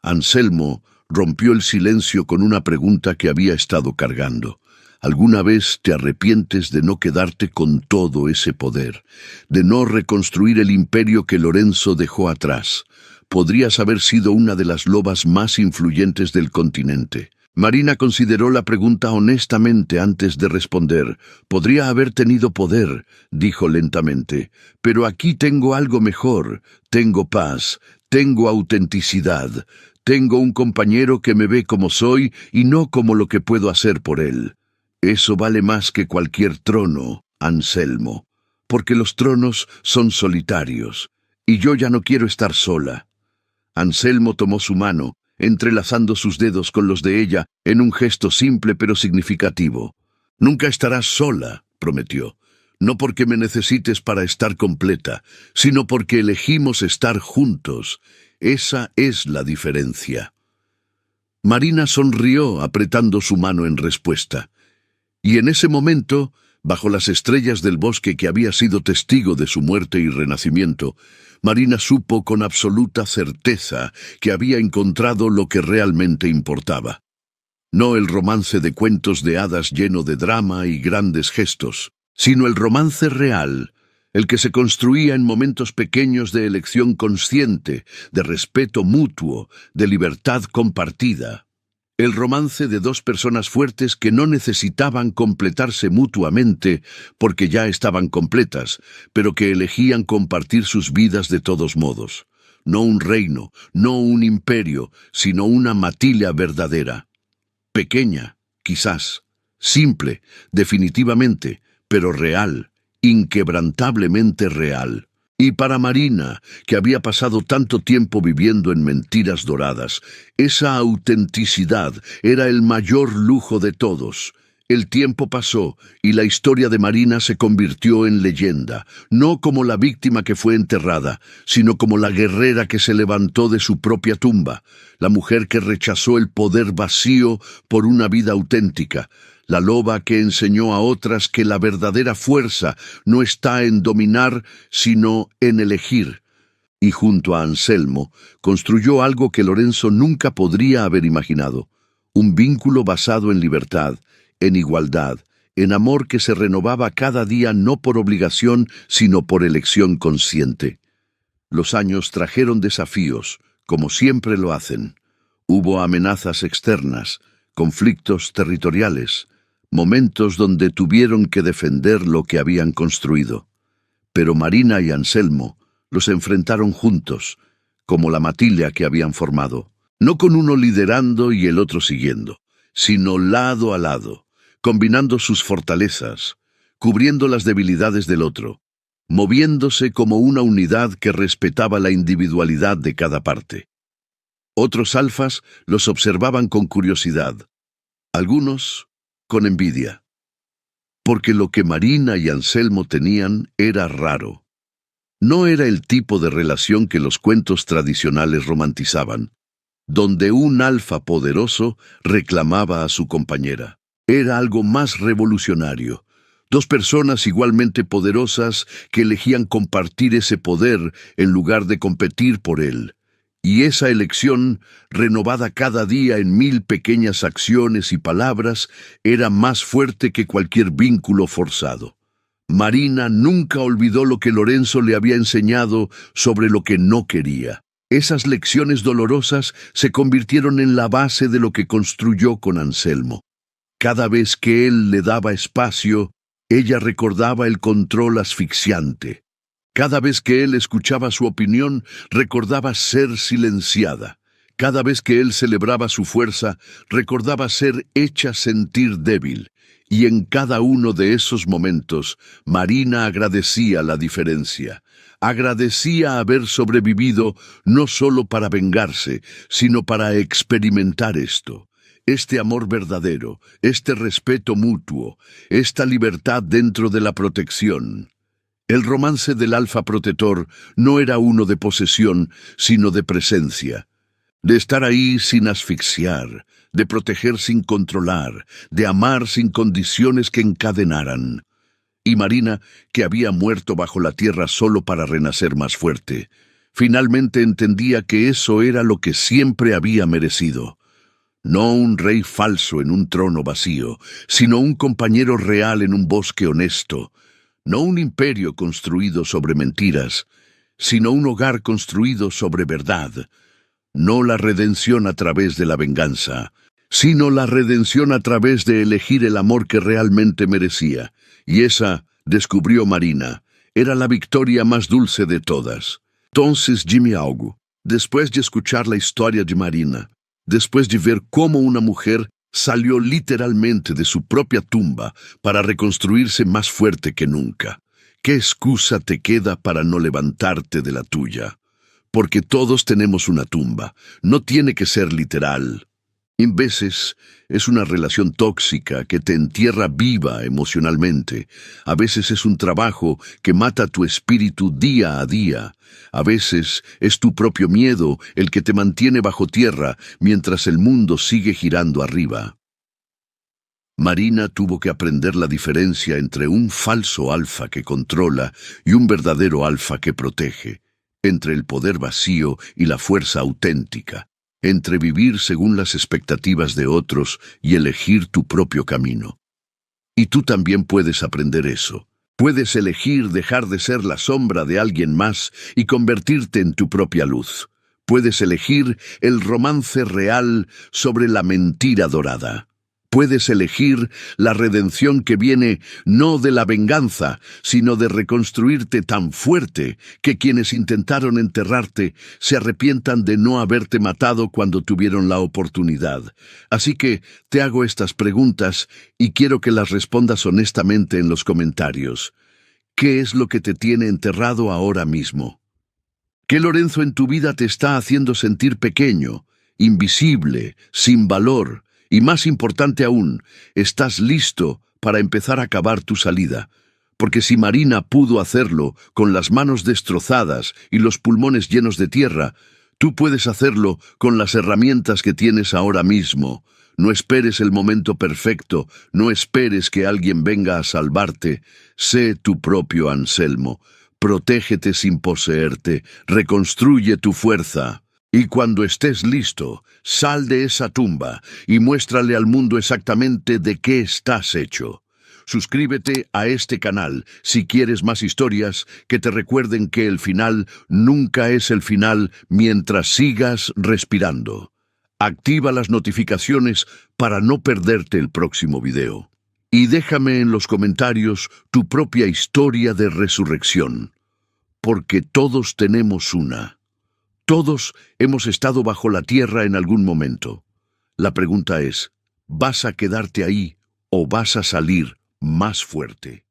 Anselmo rompió el silencio con una pregunta que había estado cargando. ¿Alguna vez te arrepientes de no quedarte con todo ese poder, de no reconstruir el imperio que Lorenzo dejó atrás? Podrías haber sido una de las lobas más influyentes del continente. Marina consideró la pregunta honestamente antes de responder. «Podría haber tenido poder», dijo lentamente, «pero aquí tengo algo mejor. Tengo paz, tengo autenticidad, tengo un compañero que me ve como soy y no como lo que puedo hacer por él. Eso vale más que cualquier trono, Anselmo, porque los tronos son solitarios, y yo ya no quiero estar sola». Anselmo tomó su mano, entrelazando sus dedos con los de ella en un gesto simple pero significativo. «Nunca estarás sola», prometió, «no porque me necesites para estar completa, sino porque elegimos estar juntos. Esa es la diferencia». Marina sonrió apretando su mano en respuesta. Y en ese momento, bajo las estrellas del bosque que había sido testigo de su muerte y renacimiento, Marina supo con absoluta certeza que había encontrado lo que realmente importaba. No el romance de cuentos de hadas lleno de drama y grandes gestos, sino el romance real, el que se construía en momentos pequeños de elección consciente, de respeto mutuo, de libertad compartida. El romance de dos personas fuertes que no necesitaban completarse mutuamente porque ya estaban completas, pero que elegían compartir sus vidas de todos modos. No un reino, no un imperio, sino una Matilea verdadera. Pequeña, quizás, simple, definitivamente, pero real, inquebrantablemente real. Y para Marina, que había pasado tanto tiempo viviendo en mentiras doradas, esa autenticidad era el mayor lujo de todos. El tiempo pasó y la historia de Marina se convirtió en leyenda, no como la víctima que fue enterrada, sino como la guerrera que se levantó de su propia tumba, la mujer que rechazó el poder vacío por una vida auténtica, la loba que enseñó a otras que la verdadera fuerza no está en dominar, sino en elegir. Y junto a Anselmo, construyó algo que Lorenzo nunca podría haber imaginado, un vínculo basado en libertad, en igualdad, en amor que se renovaba cada día no por obligación, sino por elección consciente. Los años trajeron desafíos, como siempre lo hacen. Hubo amenazas externas, conflictos territoriales, momentos donde tuvieron que defender lo que habían construido. Pero Marina y Anselmo los enfrentaron juntos, como la Matilea que habían formado, no con uno liderando y el otro siguiendo, sino lado a lado, combinando sus fortalezas, cubriendo las debilidades del otro, moviéndose como una unidad que respetaba la individualidad de cada parte. Otros alfas los observaban con curiosidad, algunos con envidia, porque lo que Marina y Anselmo tenían era raro. No era el tipo de relación que los cuentos tradicionales romantizaban, donde un alfa poderoso reclamaba a su compañera. Era algo más revolucionario. Dos personas igualmente poderosas que elegían compartir ese poder en lugar de competir por él. Y esa elección, renovada cada día en 1000 pequeñas acciones y palabras, era más fuerte que cualquier vínculo forzado. Marina nunca olvidó lo que Lorenzo le había enseñado sobre lo que no quería. Esas lecciones dolorosas se convirtieron en la base de lo que construyó con Anselmo. Cada vez que él le daba espacio, ella recordaba el control asfixiante. Cada vez que él escuchaba su opinión, recordaba ser silenciada. Cada vez que él celebraba su fuerza, recordaba ser hecha sentir débil. Y en cada uno de esos momentos, Marina agradecía la diferencia. Agradecía haber sobrevivido no solo para vengarse, sino para experimentar esto. Este amor verdadero, este respeto mutuo, esta libertad dentro de la protección. El romance del alfa protector no era uno de posesión, sino de presencia. De estar ahí sin asfixiar, de proteger sin controlar, de amar sin condiciones que encadenaran. Y Marina, que había muerto bajo la tierra solo para renacer más fuerte, finalmente entendía que eso era lo que siempre había merecido. No un rey falso en un trono vacío, sino un compañero real en un bosque honesto. No un imperio construido sobre mentiras, sino un hogar construido sobre verdad. No la redención a través de la venganza, sino la redención a través de elegir el amor que realmente merecía. Y esa, descubrió Marina, era la victoria más dulce de todas. Entonces Jimmy Augu, después de escuchar la historia de Marina, después de ver cómo una mujer salió literalmente de su propia tumba para reconstruirse más fuerte que nunca, ¿qué excusa te queda para no levantarte de la tuya? Porque todos tenemos una tumba, no tiene que ser literal. En veces es una relación tóxica que te entierra viva emocionalmente. A veces es un trabajo que mata tu espíritu día a día. A veces es tu propio miedo el que te mantiene bajo tierra mientras el mundo sigue girando arriba. Marina tuvo que aprender la diferencia entre un falso alfa que controla y un verdadero alfa que protege, entre el poder vacío y la fuerza auténtica, entre vivir según las expectativas de otros y elegir tu propio camino. Y tú también puedes aprender eso. Puedes elegir dejar de ser la sombra de alguien más y convertirte en tu propia luz. Puedes elegir el romance real sobre la mentira dorada. Puedes elegir la redención que viene no de la venganza, sino de reconstruirte tan fuerte que quienes intentaron enterrarte se arrepientan de no haberte matado cuando tuvieron la oportunidad. Así que te hago estas preguntas y quiero que las respondas honestamente en los comentarios. ¿Qué es lo que te tiene enterrado ahora mismo? ¿Qué Lorenzo en tu vida te está haciendo sentir pequeño, invisible, sin valor? Y más importante aún, ¿estás listo para empezar a cavar tu salida? Porque si Marina pudo hacerlo con las manos destrozadas y los pulmones llenos de tierra, tú puedes hacerlo con las herramientas que tienes ahora mismo. No esperes el momento perfecto, no esperes que alguien venga a salvarte. Sé tu propio Anselmo. Protégete sin poseerte, reconstruye tu fuerza. Y cuando estés listo, sal de esa tumba y muéstrale al mundo exactamente de qué estás hecho. Suscríbete a este canal si quieres más historias que te recuerden que el final nunca es el final mientras sigas respirando. Activa las notificaciones para no perderte el próximo video. Y déjame en los comentarios tu propia historia de resurrección, porque todos tenemos una. Todos hemos estado bajo la tierra en algún momento. La pregunta es, ¿vas a quedarte ahí o vas a salir más fuerte?